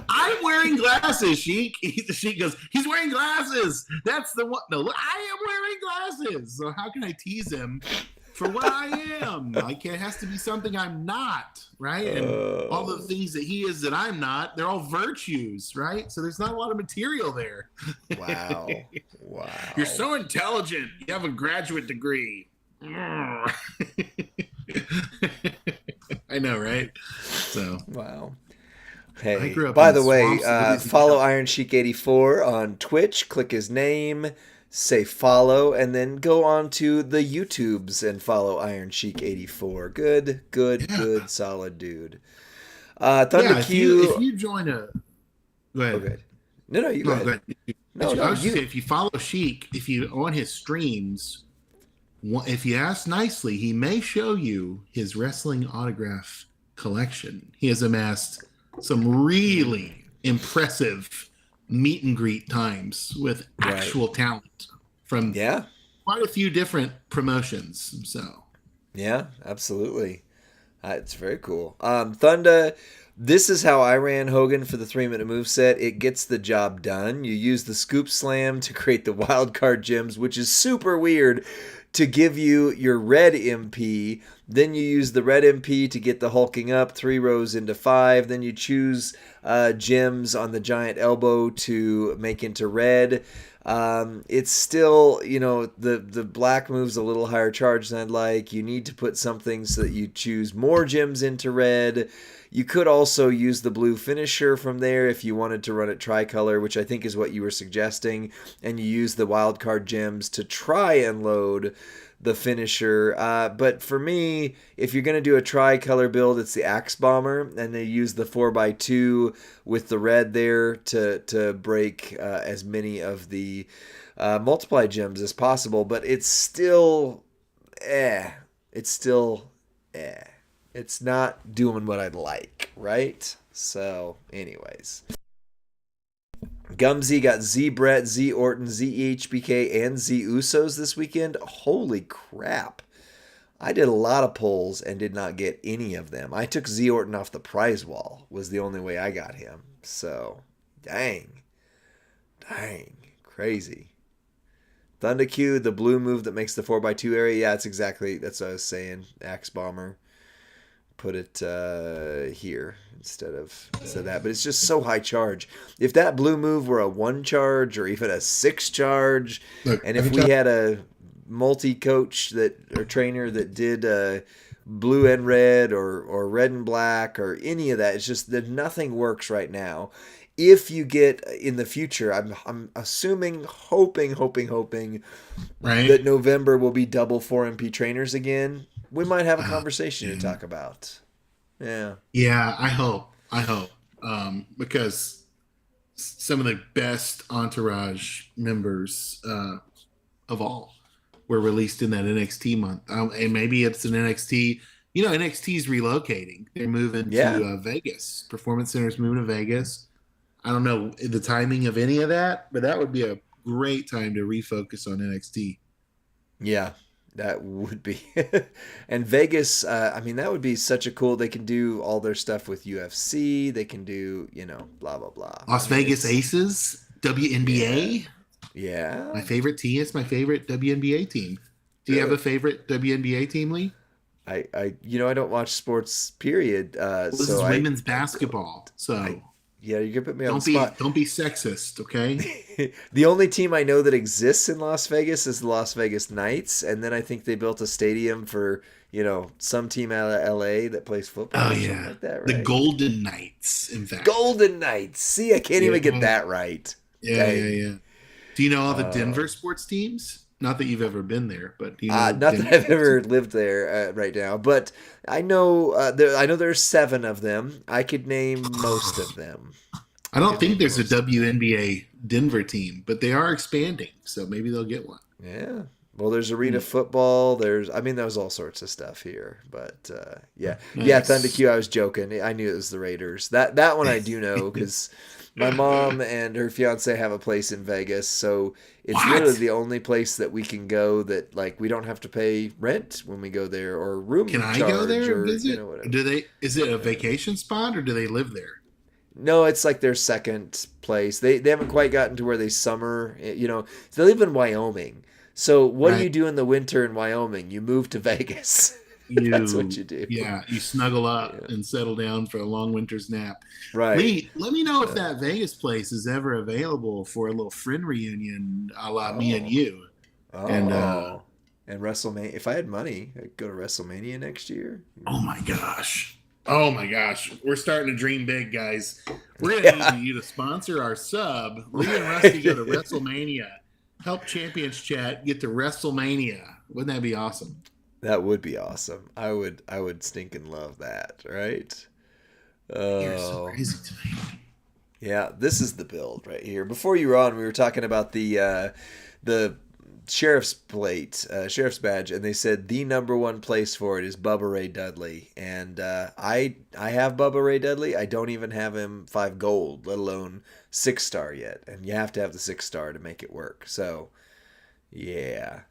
I'm wearing glasses, Sheik. Sheik goes, he's wearing glasses. That's the one. No, look, I am wearing glasses. So how can I tease him for what I am? Like it has to be something I'm not, right? And all the things that he is that I'm not, they're all virtues, right? So there's not a lot of material there. Wow. You're so intelligent. You have a graduate degree. I know, right? So wow. Hey, grew up by in the way, swamps, follow Iron Sheik 84 on Twitch. Click his name, say follow, and then go on to the YouTubes and follow Iron Sheik 84. Good, solid dude. Thunder Q. If you join a, go ahead. Okay. No, you go ahead. No, I was just saying, if you follow Sheik, if you on his streams. If you ask nicely, he may show you his wrestling autograph collection. He has amassed some really impressive meet and greet times with actual talent from quite a few different promotions. So, yeah, absolutely. It's very cool. Thunder, this is how I ran Hogan for the 3-minute moveset. It gets the job done. You use the scoop slam to create the wild card gems, which is super weird, to give you your red MP. Then you use the red MP to get the hulking up 3 rows into 5. Then you choose gems on the giant elbow to make into red. It's still, the black move's a little higher charge than I'd like. You need to put something so that you choose more gems into red. You could also use the blue finisher from there if you wanted to run it tricolor, which I think is what you were suggesting, and you use the wildcard gems to try and load the finisher. But for me, if you're going to do a tricolor build, it's the Axe Bomber, and they use the 4x2 with the red there to break as many of the multiply gems as possible. But it's still It's not doing what I'd like, right? So, anyways. Gumsy got Z Brett, Z Orton, Z HBK, and Z Usos this weekend. Holy crap. I did a lot of polls and did not get any of them. I took Z Orton off the prize wall, was the only way I got him. So, dang, crazy. Thunder Q, the blue move that makes the 4x2 area. Yeah, that's what I was saying. Axe Bomber. Put it here instead of that. But it's just so high charge. If that blue move were a 1 charge or even a 6 charge, Look, and if we had a multi-coach or trainer that did blue and red or red and black or any of that, it's just that nothing works right now. If you get in the future, I'm assuming, hoping right, that November will be double 4MP trainers again. We might have a conversation to talk about. Yeah. Yeah, I hope. Because some of the best Entourage members of all were released in that NXT month. And maybe it's an NXT. You know, NXT's relocating. They're moving to Vegas. Performance Center's moving to Vegas. I don't know the timing of any of that, but that would be a great time to refocus on NXT. Yeah, that would be. And Vegas, that would be such a cool. They can do all their stuff with UFC. They can do, blah, blah, blah. Las Vegas Aces, WNBA. Yeah. My favorite team is my favorite WNBA team. Do you have a favorite WNBA team, Lee? I don't watch sports, period. This is women's basketball, so... Yeah, you can put me on the spot. Don't be sexist, okay? The only team I know that exists in Las Vegas is the Las Vegas Knights, and then I think they built a stadium for, some team out of LA that plays football. Oh, yeah. Like that, right? The Golden Knights, in fact. Golden Knights. See, I can't even get that right. Yeah. Do you know all the Denver sports teams? Not that you've ever been there, but do you know not that I've ever lived there right now, but I know there's 7 of them. I could name most of them. I don't think there's a WNBA Denver team, but they are expanding, so maybe they'll get one. Yeah. Well, there's arena football. There's all sorts of stuff here, but yeah. Nice. Yeah, Thunder Q, I was joking. I knew it was the Raiders. That one I do know because my mom and her fiance have a place in Vegas, so it's literally the only place that we can go that we don't have to pay rent when we go there or room. Can charge I go there and visit? Whatever. Is it a vacation spot or do they live there? No, it's like their second place. They haven't quite gotten to where they summer. They live in Wyoming. So what do you do in the winter in Wyoming? You move to Vegas. That's what you do. Yeah, you snuggle up and settle down for a long winter's nap. Right. Lee, let me know if that Vegas place is ever available for a little friend reunion a la me and you. And WrestleMania. If I had money, I'd go to WrestleMania next year. Oh my gosh. We're starting to dream big, guys. We're going to need you to sponsor our sub. Lee and Rusty go to WrestleMania. Help Champions Chat get to WrestleMania. Wouldn't that be awesome? That would be awesome. I would stinking love that, right? You're so crazy tonight. Yeah, this is the build right here. Before you were on, we were talking about the sheriff's plate, sheriff's badge, and they said the number one place for it is Bubba Ray Dudley. And I have Bubba Ray Dudley. I don't even have him 5 gold, let alone 6-star yet. And you have to have the 6-star to make it work. So, yeah.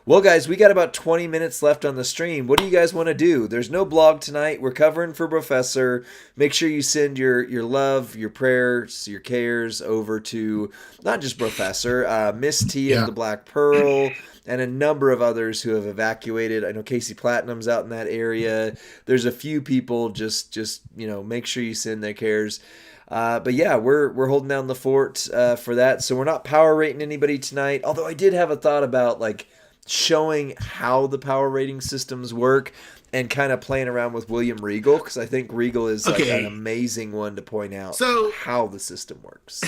Well, guys, we got about 20 minutes left on the stream. What do you guys want to do? There's no blog tonight. We're covering for Professor. Make sure you send your love, your prayers, your cares over to not just Professor, Miss T of the Black Pearl, and a number of others who have evacuated. I know Casey Platinum's out in that area. There's a few people. Just make sure you send their cares. But yeah, we're holding down the fort for that. So we're not power rating anybody tonight. Although I did have a thought about showing how the power rating systems work and kind of playing around with William Regal, because I think Regal is an amazing one to point out how the system works.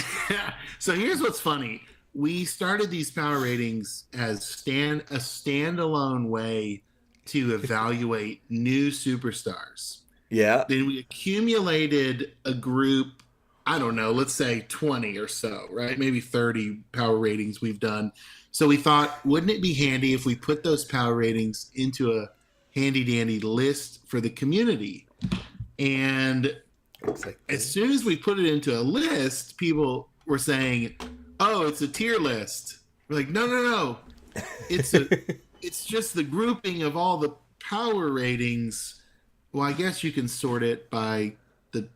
So here's what's funny. We started these power ratings as a standalone way to evaluate new superstars. Yeah. Then we accumulated a group, I don't know, let's say 20 or so, right? Maybe 30 power ratings we've done. So we thought, wouldn't it be handy if we put those power ratings into a handy-dandy list for the community? And as soon as we put it into a list, people were saying, oh, it's a tier list. We're like, no. It's it's just the grouping of all the power ratings. Well, I guess you can sort it by the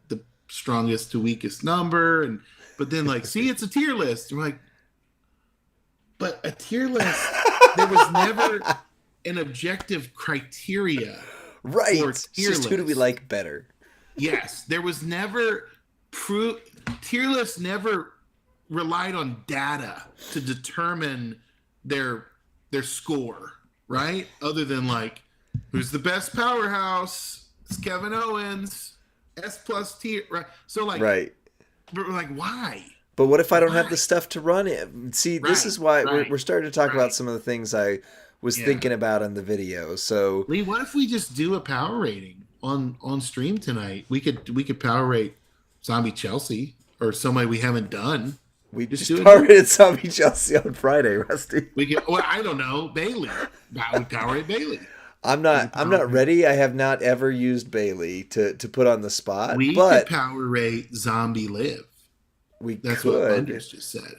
strongest to weakest number, but then like, see, it's a tier list. I'm like, but a tier list, there was never an objective criteria. Right. For It's just who do we like better? Yes, there was never tier lists never relied on data to determine their score, right? Other than like, who's the best powerhouse? It's Kevin Owens, S plus tier, right? So like, right. But we're like, why? But what if I don't have the stuff to run it? See, this is why we're starting to talk about some of the things I was thinking about in the video. So Lee, what if we just do a power rating on stream tonight? We could power rate Zombie Chelsea or somebody we haven't done. We just power rated Zombie Chelsea on Friday, Rusty. We could, well, I don't know, Bailey. I would power rate Bailey. I'm not ready. I have not ever used Bailey to put on the spot. We could power rate Zombie Liv. That's what Bundes just said.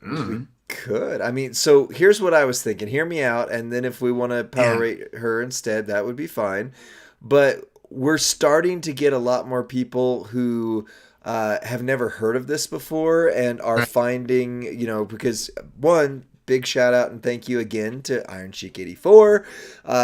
We could. I mean, so here's what I was thinking. Hear me out, and then if we want to power rate her instead, that would be fine. But we're starting to get a lot more people who have never heard of this before and are finding, because one, big shout out and thank you again to Iron Sheik 84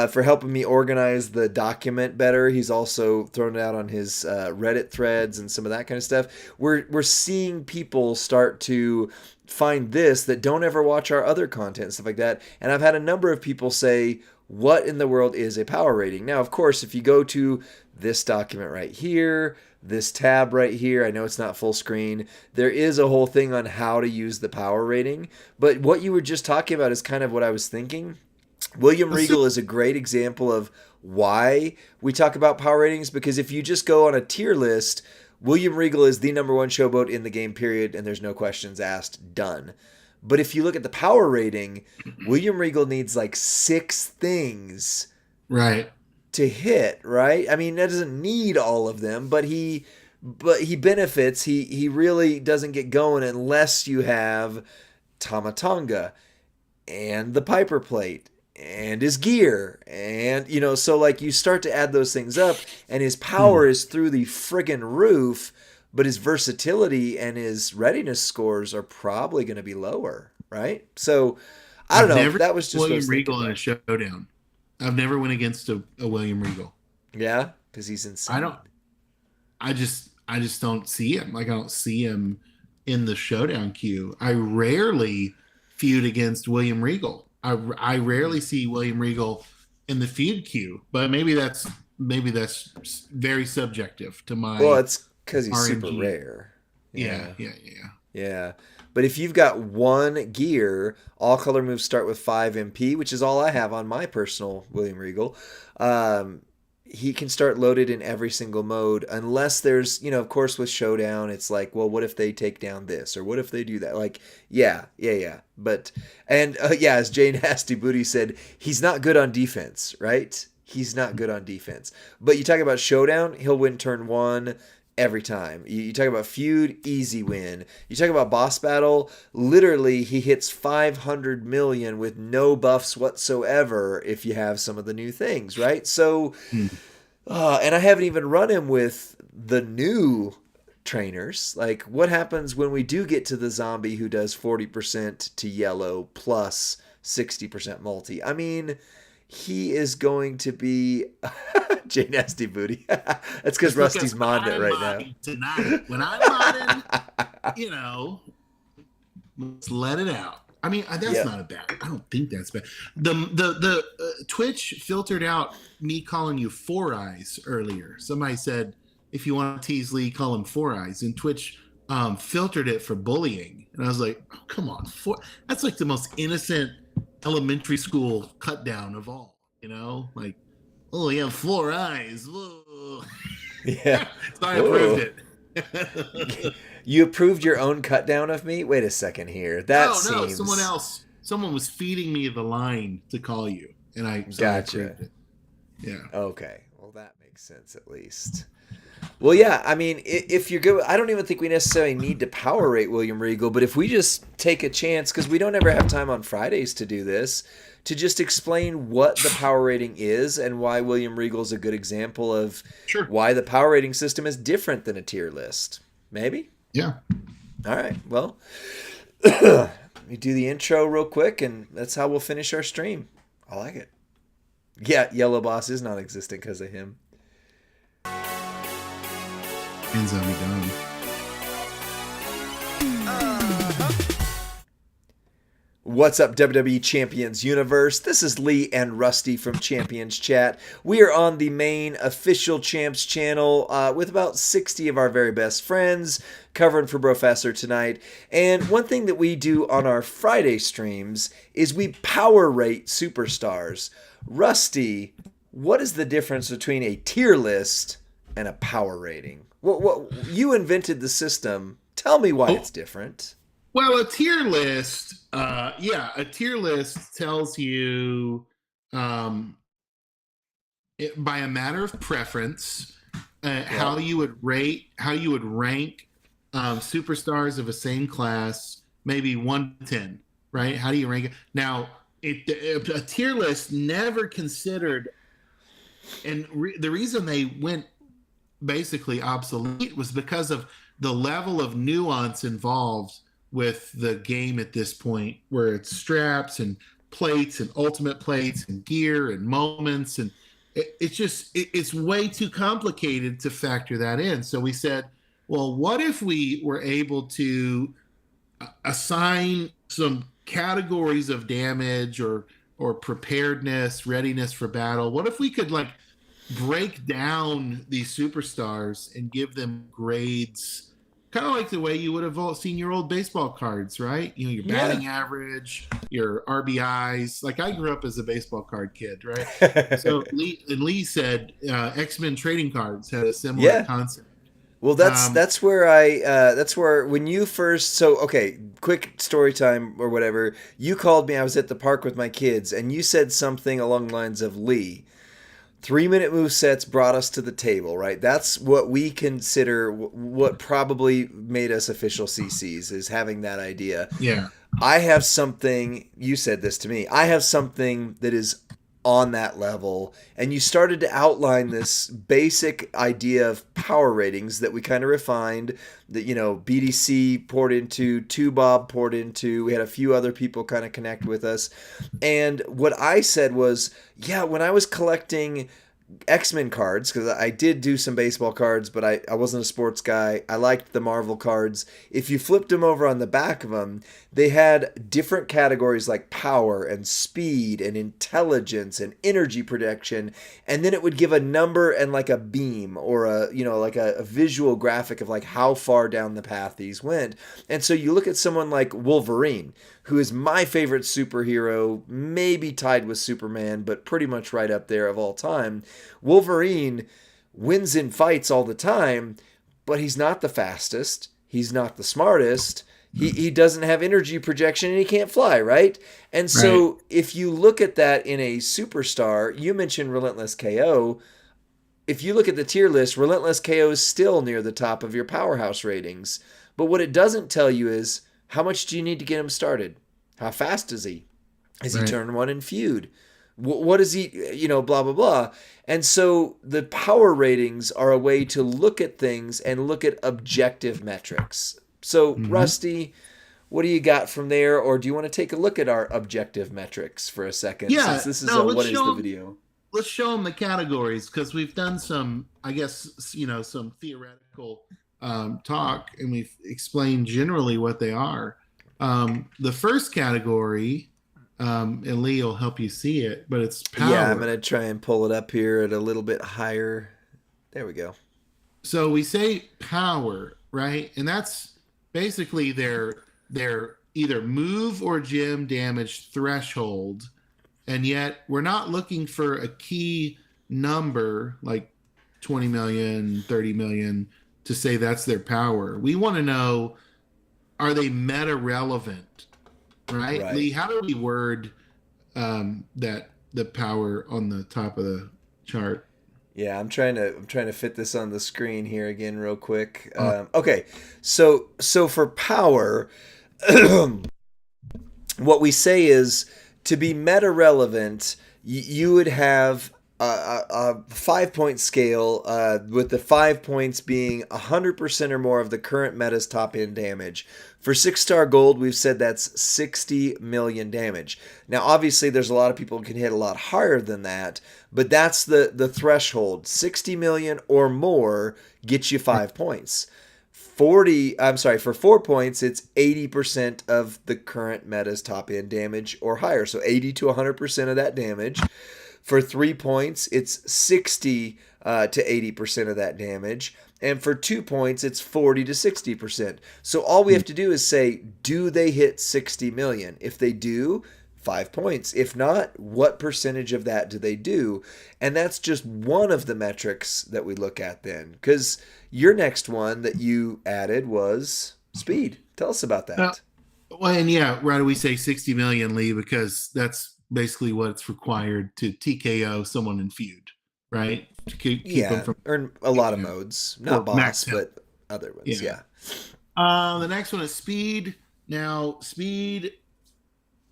for helping me organize the document better. He's also thrown it out on his Reddit threads and some of that kind of stuff. We're seeing people start to find this that don't ever watch our other content and stuff like that. And I've had a number of people say, what in the world is a power rating? Now, of course, if you go to this document right here, this tab right here, I know it's not full screen, there is a whole thing on how to use the power rating. But what you were just talking about is kind of what I was thinking. William Regal is a great example of why we talk about power ratings, because if you just go on a tier list, William Regal is the number one showboat in the game, period, and there's no questions asked, done. But if you look at the power rating, William Regal needs like 6 things to hit, right? I mean, that doesn't need all of them, but he benefits. He really doesn't get going unless you have Tama Tonga and the Piper plate and his gear, and so like you start to add those things up, and his power is through the friggin' roof, but his versatility and his readiness scores are probably going to be lower, right? So I don't know. That was just William Regal in a showdown. I've never went against a William Regal. Yeah, because he's insane. I just don't see him. Like, I don't see him in the showdown queue. I rarely feud against William Regal. I rarely see William Regal in the feud queue, but maybe that's very subjective to my. Well, it's because he's RNG. super rare. Yeah. But if you've got one gear, all color moves start with 5 MP, which is all I have on my personal William Regal. He can start loaded in every single mode, unless there's, of course, with Showdown, it's like, well, what if they take down this, or what if they do that? Like, yeah. But as Jay Nasty Booty said, he's not good on defense, right? He's not good on defense. But you talk about Showdown, he'll win turn 1 every time. You talk about feud, easy win. You talk about boss battle, literally he hits 500 million with no buffs whatsoever if you have some of the new things, right? So, and I haven't even run him with the new trainers. Like, what happens when we do get to the zombie who does 40% to yellow plus 60% multi? I mean, he is going to be Jay Nasty Booty. That's because Rusty's modding it right now. Tonight, when I'm modding, let's let it out. I mean, that's not a bad. I don't think that's bad. The Twitch filtered out me calling you Four Eyes earlier. Somebody said if you want to tease Lee, call him Four Eyes, and Twitch filtered it for bullying, and I was like, oh, come on, that's like the most innocent elementary school cut down of all, like, oh, you have 4 eyes. Whoa. Yeah. So I approved it. You approved your own cut down of me? Wait a second here. Seems... someone was feeding me the line to call you, and I gotcha. approved it. Yeah. Okay. Well, that makes sense at least. Well, yeah, I mean, if you're good, I don't even think we necessarily need to power rate William Regal, but if we just take a chance, because we don't ever have time on Fridays to do this, to just explain what the power rating is and why William Regal is a good example of Sure. why the power rating system is different than a tier list. Maybe? Yeah. All right, well, let me do the intro real quick, and that's how we'll finish our stream. I like it. Yeah, Yellow Boss is non-existent because of him. Hands on me down. What's up, WWE Champions Universe? This is Lee and Rusty from Champions Chat. We are on the main official Champs channel with about 60 of our very best friends covering for Brofaster tonight. And one thing that we do on our Friday streams is we power rate superstars. Rusty, what is the difference between a tier list and a power rating? What you invented the system. Tell me why it's different. Well, a tier list, a tier list tells you by a matter of preference how you would rank superstars of a same class, maybe 1 to 10, right? How do you rank it? Now, a tier list never considered, and the reason they went basically obsolete was because of the level of nuance involved with the game at this point, where it's straps and plates and ultimate plates and gear and moments, and it's way too complicated to factor that in. So we said, well, what if we were able to assign some categories of damage or preparedness, readiness for battle? What if we could break down these superstars and give them grades, kind of like the way you would have seen your old baseball cards, right? You know, your batting average, your RBIs. Like, I grew up as a baseball card kid, right? So Lee said X-Men trading cards had a similar concept. Well, that's where when you first, so okay, quick story time or whatever. You called me. I was at the park with my kids, and you said something along the lines of, Lee, 3-minute movesets brought us to the table, right? That's what we consider what probably made us official CCs, is having that idea. Yeah. I have something, you said this to me, I have something that is on that level, and you started to outline this basic idea of power ratings that we kind of refined, that, you know, BDC poured into, 2Bob poured into, we had a few other people kind of connect with us. And what I said was, yeah, when I was collecting X-Men cards, because I did do some baseball cards, but I wasn't a sports guy. I liked the Marvel cards. If you flipped them over on the back of them, they had different categories like power and speed and intelligence and energy protection, and then it would give a number and like a beam or a visual graphic of like how far down the path these went. And so you look at someone like Wolverine, who is my favorite superhero, maybe tied with Superman, but pretty much right up there of all time. Wolverine wins in fights all the time, but he's not the fastest. He's not the smartest. He doesn't have energy projection, and he can't fly, right? And so if you look at that in a superstar, you mentioned Relentless KO. If you look at the tier list, Relentless KO is still near the top of your powerhouse ratings. But what it doesn't tell you is, how much do you need to get him started? How fast is he? Is he turn 1 in feud? What is he, blah, blah, blah. And so the power ratings are a way to look at things and look at objective metrics. So, Rusty, what do you got from there? Or do you want to take a look at our objective metrics for a second? Yeah. Since this is what is the video? Let's show them the categories, because we've done some, I guess, some theoretical talk, and we've explained generally what they are. The first category, and Lee will help you see it, but it's power. Yeah, I'm going to try and pull it up here at a little bit higher. There we go. So we say power, right? And that's basically their either move or gym damage threshold. And yet we're not looking for a key number like 20 million, 30 million to say that's their power. We want to know, are they meta relevant, right? Lee, how do we word that the power on the top of the chart? Yeah, I'm trying to fit this on the screen here again real quick. Uh, Okay, so for power, what we say is to be meta relevant, you would have a 5 point scale with the 5 points being 100% or more of the current meta's top end damage. For 6-star gold, we've said that's 60 million damage. Now, obviously, there's a lot of people who can hit a lot higher than that, but that's the threshold. 60 million or more gets you 5 points. 40, I'm sorry, for 4 points, it's 80% of the current meta's top end damage or higher. So 80 to 100% of that damage. For 3 points, it's 60 to 80% of that damage. And for 2 points, it's 40 to 60%. So all we have to do is say, do they hit 60 million? If they do, 5 points. If not, what percentage of that do they do? And that's just one of the metrics that we look at then. Because your next one that you added was speed. Tell us about that. well, and yeah, why do we say 60 million, Lee? Because that's basically what's required to TKO someone in feud, right? To keep them Yeah, from or in a lot of modes. Not boss, but other ones. Yeah. The next one is speed. Now, speed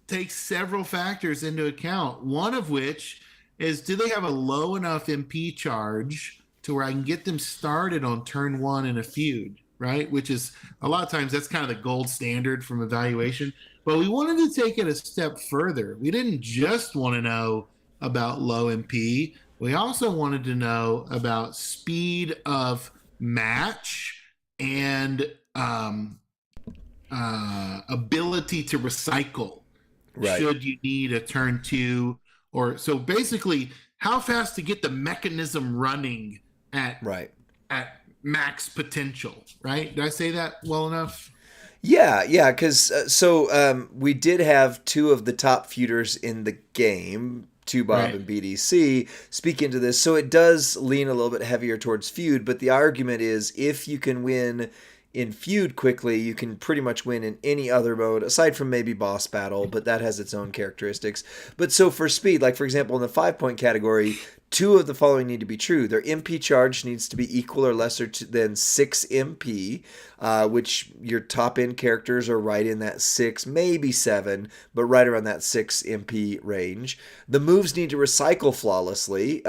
takes several factors into account, one of which is, do they have a low enough MP charge to where I can get them started on turn one in a feud, right? Which is a lot of times that's kind of the gold standard from evaluation. But we wanted to take it a step further. We didn't just want to know about low MP. We also wanted to know about speed of match and ability to recycle. Right. Should you need a turn two, or so basically how fast to get the mechanism running at max potential, right? Did I say that well enough? Yeah, because we did have two of the top feuders in the game, Two Bob Right. and BDC, speak into this. So it does lean a little bit heavier towards feud, but the argument is if you can win in feud quickly, you can pretty much win in any other mode, aside from maybe boss battle, but that has its own characteristics. But so for speed, like for example, in the 5 point category, two of the following need to be true. Their MP charge needs to be equal or lesser than 6 MP, which your top end characters are right in that 6, maybe 7, but right around that 6 MP range. The moves need to recycle flawlessly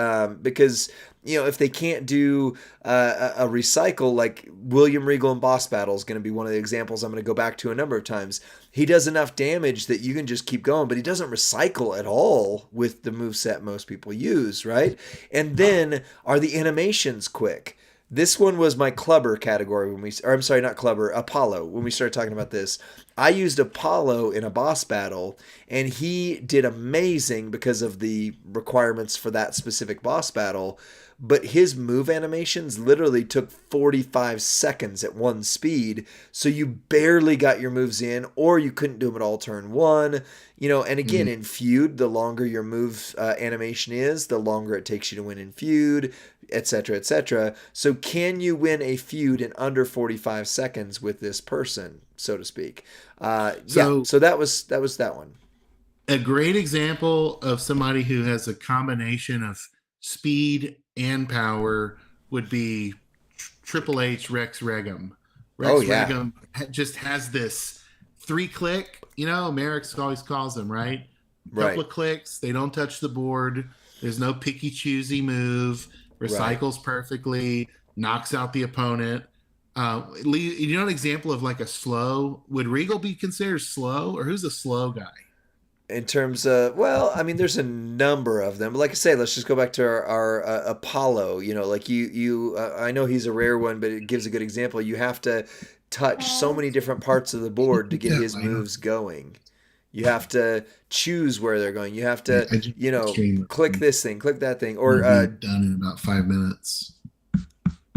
because if they can't do a recycle, like William Regal in Boss Battle is going to be one of the examples I'm going to go back to a number of times. He does enough damage that you can just keep going, but he doesn't recycle at all with the moveset most people use, right? And then are the animations quick? This one was my clubber category I'm sorry, not clubber, Apollo, when we started talking about this. I used Apollo in a boss battle, and he did amazing because of the requirements for that specific boss battle. But his move animations literally took 45 seconds at one speed, so you barely got your moves in, or you couldn't do them at all turn one. And again, in feud, the longer your move animation is, the longer it takes you to win in feud, etc., etc. So can you win a feud in under 45 seconds with this person, so to speak? So that was that one. A great example of somebody who has a combination of speed and power would be Triple H Rex Regum. Regum just has this 3-click, Merrick always calls them, right? Couple of clicks, they don't touch the board. There's no picky choosy move. Recycles perfectly, knocks out the opponent. Lee, an example of like a slow? Would Regal be considered slow, or who's a slow guy? In terms of, there's a number of them. But like I say, let's just go back to our Apollo. Like I know he's a rare one, but it gives a good example. You have to touch so many different parts of the board to get his moves going. You have to choose where they're going. You have to, click this thing, click that thing, or done in about 5 minutes.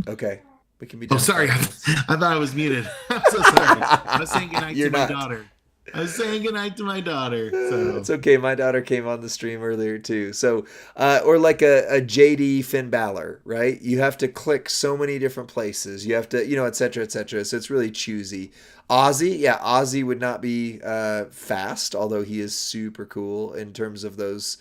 Okay, we can be done. Oh, sorry, I thought I was muted. I'm so sorry. I was saying goodnight to my daughter. I was saying goodnight to my daughter. So it's okay. My daughter came on the stream earlier too. So, or like a JD Finn Balor, right? You have to click so many different places. You have to, et cetera, et cetera. So it's really choosy. Ozzy would not be fast, although he is super cool in terms of those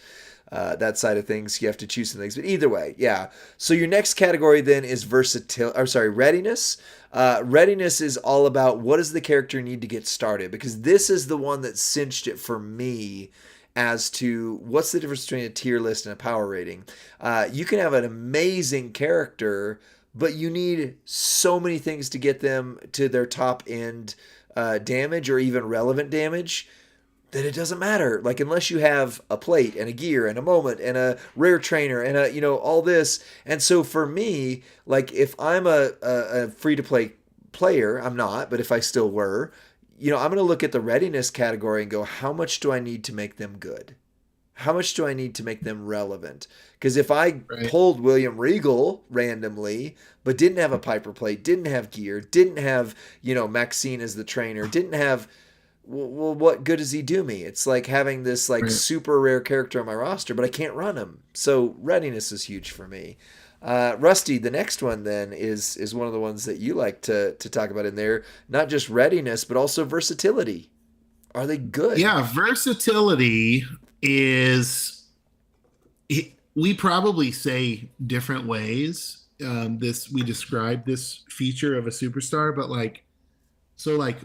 that side of things. You have to choose some things, but either way, yeah. So your next category then is readiness. Readiness is all about what does the character need to get started, because this is the one that cinched it for me as to what's the difference between a tier list and a power rating. You can have an amazing character, but you need so many things to get them to their top end damage or even relevant damage that it doesn't matter. Like, unless you have a plate and a gear and a moment and a rare trainer and all this. And so for me, like, if I'm a free to play player, I'm not, but if I still were, I'm going to look at the readiness category and go, how much do I need to make them good? How much do I need to make them relevant? Because if I pulled William Regal randomly, but didn't have a Piper plate, didn't have gear, didn't have, Maxine as the trainer, didn't have, well, what good does he do me? It's like having this super rare character on my roster, but I can't run him. So readiness is huge for me. Rusty, the next one then is one of the ones that you like to talk about in there. Not just readiness, but also versatility. Are they good? Yeah, versatility is, we probably say different ways. We describe this feature of a superstar, but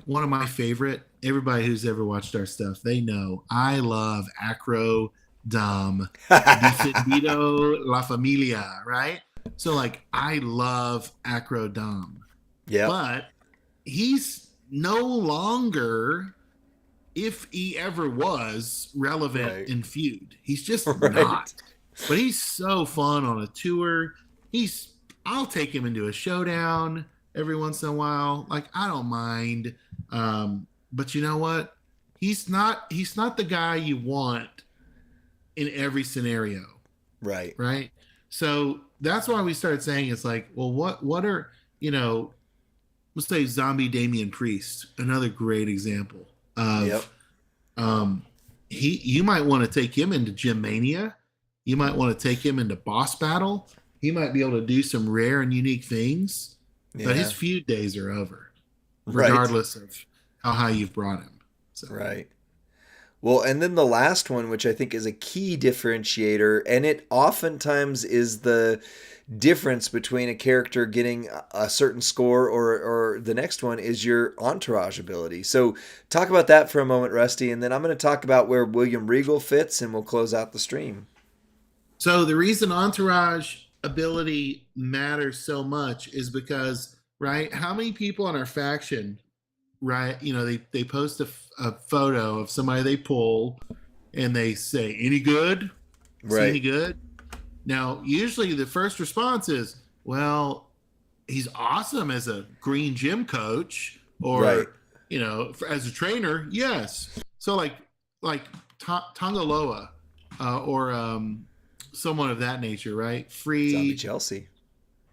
one of my favorite, everybody who's ever watched our stuff, they know I love Acro Dom Defendido La Familia, right? So I love Acro Dom. Yeah. But he's no longer, if he ever was, relevant in feud. He's just not. But he's so fun on a tour. I'll take him into a showdown every once in a while. I don't mind. But you know what? He's not the guy you want in every scenario. Right. Right. So that's why we started saying it's what are, let's say Zombie Damian Priest, another great example of, you might want to take him into Gym Mania. You might want to take him into Boss Battle. He might be able to do some rare and unique things, but his feud days are over, regardless of how high you've brought him. So. Right. Well, and then the last one, which I think is a key differentiator, and it oftentimes is the difference between a character getting a certain score or the next one, is your entourage ability. So talk about that for a moment, Rusty, and then I'm going to talk about where William Regal fits, and we'll close out the stream. So the reason entourage ability matters so much is because, how many people on our faction, they post a photo of somebody they pull and they say, any good? Right. Any good? Now, usually the first response is, well, he's awesome as a green gym coach, or, as a trainer. Yes. So Tongaloa, or someone of that nature, right? Free Zombie Chelsea.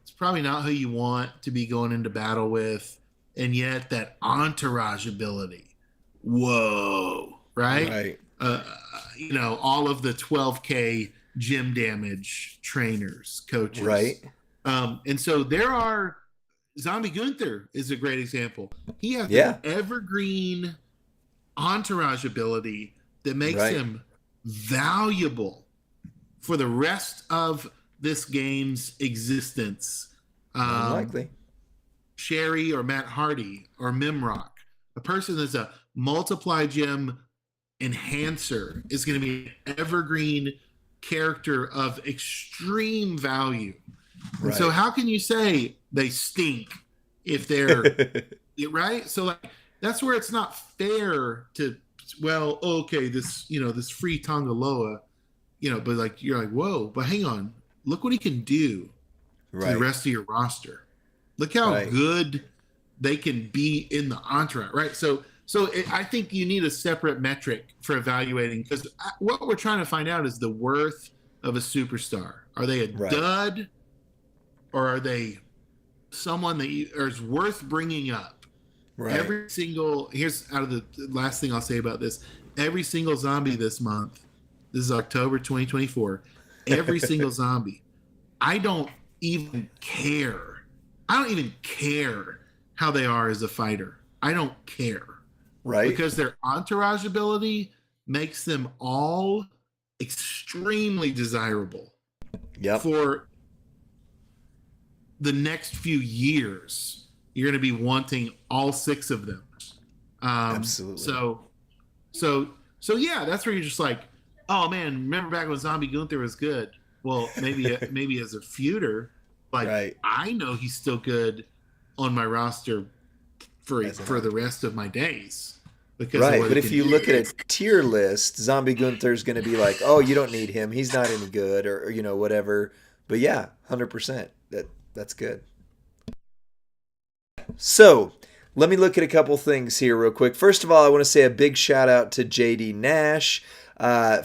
It's probably not who you want to be going into battle with. And yet that entourage ability, whoa, right? All of the 12K gym damage trainers, coaches. Right. And so there are, Zombie Gunther is a great example. He has an evergreen entourage ability that makes him valuable for the rest of this game's existence. Unlikely. Sherry or Matt Hardy or Mimrock, a person that's a multiply gem enhancer, is going to be an evergreen character of extreme value. And so how can you say they stink if they're right? So that's where it's not fair to, this free Tongaloa, but you're whoa, but hang on, look what he can do to the rest of your roster. Look how good they can be in the entourage, right? So I think you need a separate metric for evaluating, because what we're trying to find out is the worth of a superstar. Are they a dud, or are they someone that is worth bringing up? Right. Here's out of the last thing I'll say about this. Every single zombie this month, this is October 2024, every single zombie, I don't even care how they are as a fighter. I don't care. Right. Because their entourage ability makes them all extremely desirable Yep. for the next few years. You're going to be wanting all 6 of them. Um, Absolutely. so, so, so yeah, that's where you're just like, oh man, remember back when Zombie Gunther was good? Well, maybe as a feuder, like Right. I know he's still good on my roster As an for the actor. rest of my days because of Right. what But he if can you do. look at a tier list, Zombie Gunther's going to be like, oh, you don't need him. He's not any good or whatever. But yeah, 100%. That's good. So let me look at a couple things here real quick. First of all, I want to say a big shout out to JD Nash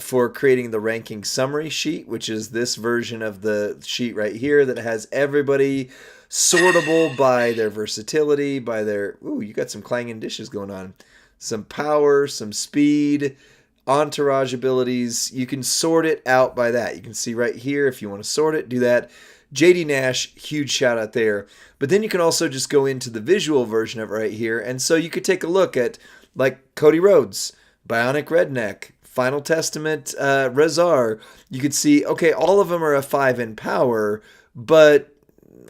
for creating the ranking summary sheet, which is this version of the sheet right here that has everybody sortable by their versatility, by their, ooh, you got some clanging dishes going on, some power, some speed, entourage abilities. You can sort it out by that. You can see right here if you want to sort it, do that. JD Nash, huge shout out there. But then you can also just go into the visual version of it right here. And so you could take a look at like Cody Rhodes, Bionic Redneck, Final Testament, Rezar. You could see, okay, all of them are a 5 in power, but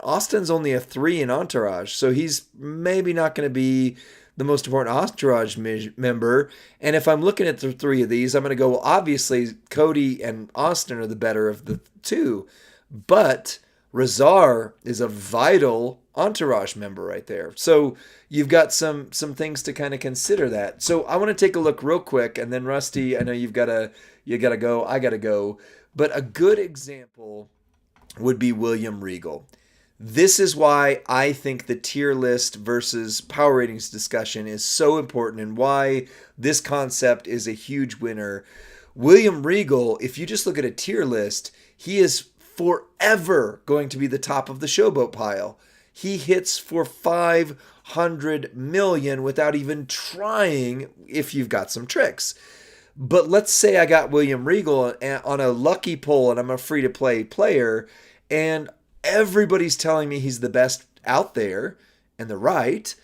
Austin's only a 3 in entourage. So he's maybe not going to be the most important entourage member. And if I'm looking at the 3 of these, I'm going to go, well, obviously Cody and Austin are the better of the 2. But Razar is a vital entourage member right there. So you've got some things to kind of consider that. So I want to take a look real quick, and then Rusty, I know you gotta go, I gotta go. But a good example would be William Regal. This is why I think the tier list versus power ratings discussion is so important and why this concept is a huge winner. William Regal, if you just look at a tier list, he is forever going to be the top of the showboat pile. He hits for 500 million without even trying if you've got some tricks. But let's say I got William Regal on a lucky pull and I'm a free to play player and everybody's telling me he's the best out there and they're right,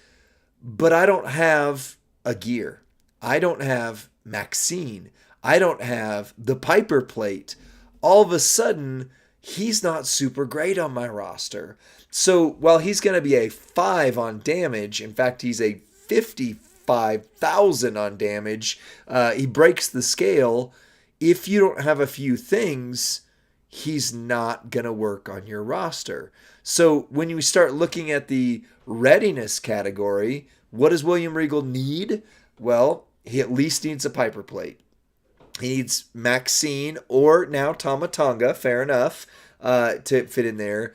but I don't have a gear. I don't have Maxine. I don't have the Piper plate. All of a sudden, he's not super great on my roster. So while he's going to be a 5 on damage, in fact, he's a 55,000 on damage, he breaks the scale. If you don't have a few things, he's not going to work on your roster. So when you start looking at the readiness category, what does William Regal need? Well, he at least needs a Piper plate. He needs Maxine or now Tamatonga, fair enough, to fit in there.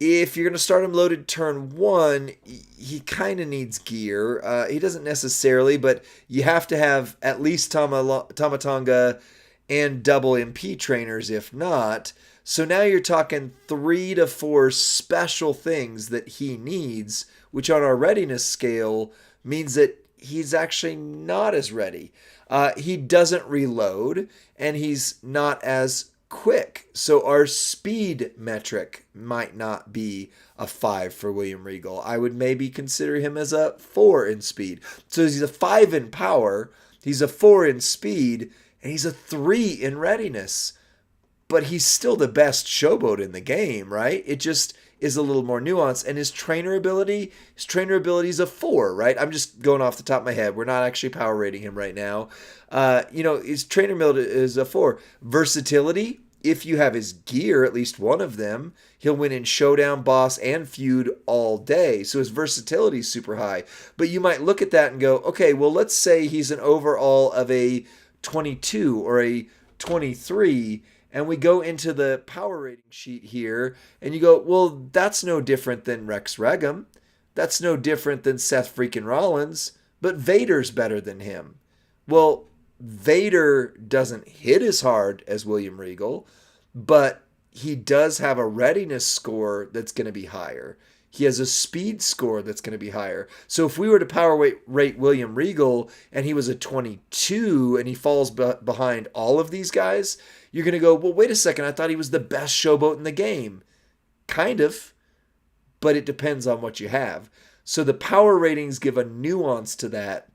If you're going to start him loaded turn 1, he kind of needs gear. He doesn't necessarily, but you have to have at least Tamatonga and double MP trainers, if not. So now you're talking 3 to 4 special things that he needs, which on our readiness scale means that he's actually not as ready. He doesn't reload, and he's not as quick. So our speed metric might not be a 5 for William Regal. I would maybe consider him as a 4 in speed. So he's a 5 in power, he's a 4 in speed, and he's a 3 in readiness. But he's still the best showboat in the game, right? It just is a little more nuanced. And his trainer ability is a 4, right? I'm just going off the top of my head. We're not actually power rating him right now. His trainer ability is a 4. Versatility, if you have his gear, at least one of them, he'll win in showdown, boss, and feud all day. So his versatility is super high. But you might look at that and go, okay, well, let's say he's an overall of a 22 or a 23, and we go into the power rating sheet here, and you go, well, that's no different than Rex Regum. That's no different than Seth freaking Rollins, but Vader's better than him. Well, Vader doesn't hit as hard as William Regal, but he does have a readiness score that's going to be higher. He has a speed score that's going to be higher. So if we were to rate William Regal and he was a 22 and he falls behind all of these guys, you're going to go, well, wait a second. I thought he was the best showboat in the game. Kind of, but it depends on what you have. So the power ratings give a nuance to that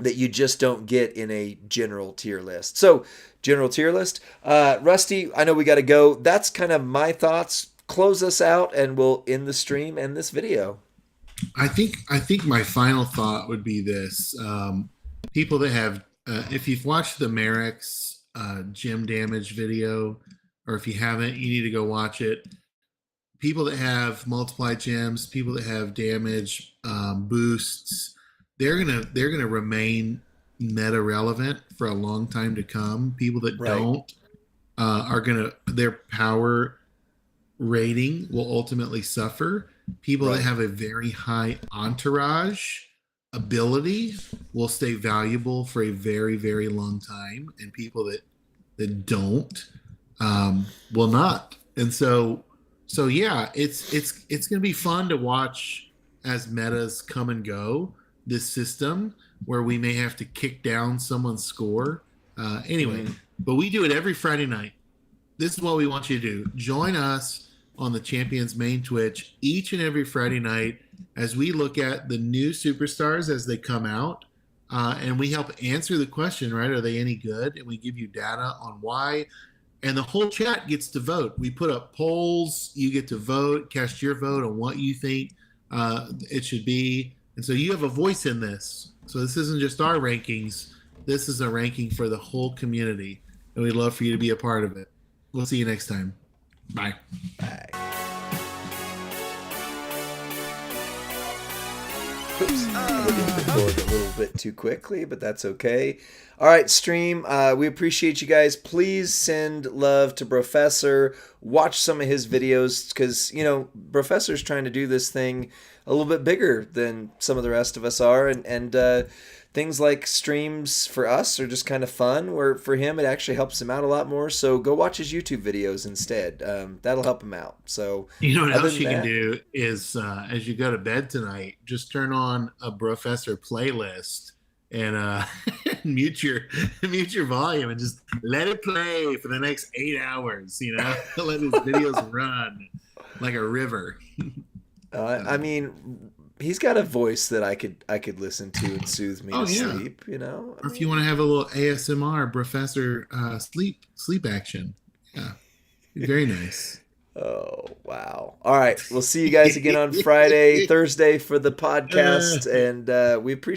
that you just don't get in a general tier list. So, general tier list. Rusty, I know we got to go. That's kind of my thoughts. Close us out, and we'll end the stream and this video. I think my final thought would be this: people that have, if you've watched the Merrick's gym damage video, or if you haven't, you need to go watch it. People that have multiply gems, people that have damage boosts, they're gonna remain meta relevant for a long time to come. People that don't their power rating will ultimately suffer. People that have a very high entourage ability will stay valuable for a very, very long time, and people that don't will not. And so yeah, it's going to be fun to watch as metas come and go. This system where we may have to kick down someone's score. Anyway, but we do it every Friday night. This is what we want you to do. Join us on the Champions main Twitch each and every Friday night as we look at the new superstars as they come out, and we help answer the question, right? Are they any good? And we give you data on why. And the whole chat gets to vote. We put up polls. You get to vote, cast your vote on what you think it should be. And so you have a voice in this. So this isn't just our rankings. This is a ranking for the whole community. And we'd love for you to be a part of it. We'll see you next time. Bye. Bye. Oops, I hit the record a little bit too quickly, but that's okay. All right, stream. We appreciate you guys. Please send love to Professor. Watch some of his videos because, Professor's trying to do this thing a little bit bigger than some of the rest of us are. And things like streams for us are just kind of fun, where for him it actually helps him out a lot more. So go watch his YouTube videos instead. That'll help him out. So what else you can do is as you go to bed tonight, just turn on a Professor playlist and mute your volume and just let it play for the next 8 hours. Let his videos run like a river. I mean, he's got a voice that I could listen to and soothe me to sleep. Or if you want to have a little ASMR, Professor sleep action, very nice. Oh wow! All right, we'll see you guys again on Friday, Thursday for the podcast, and we appreciate.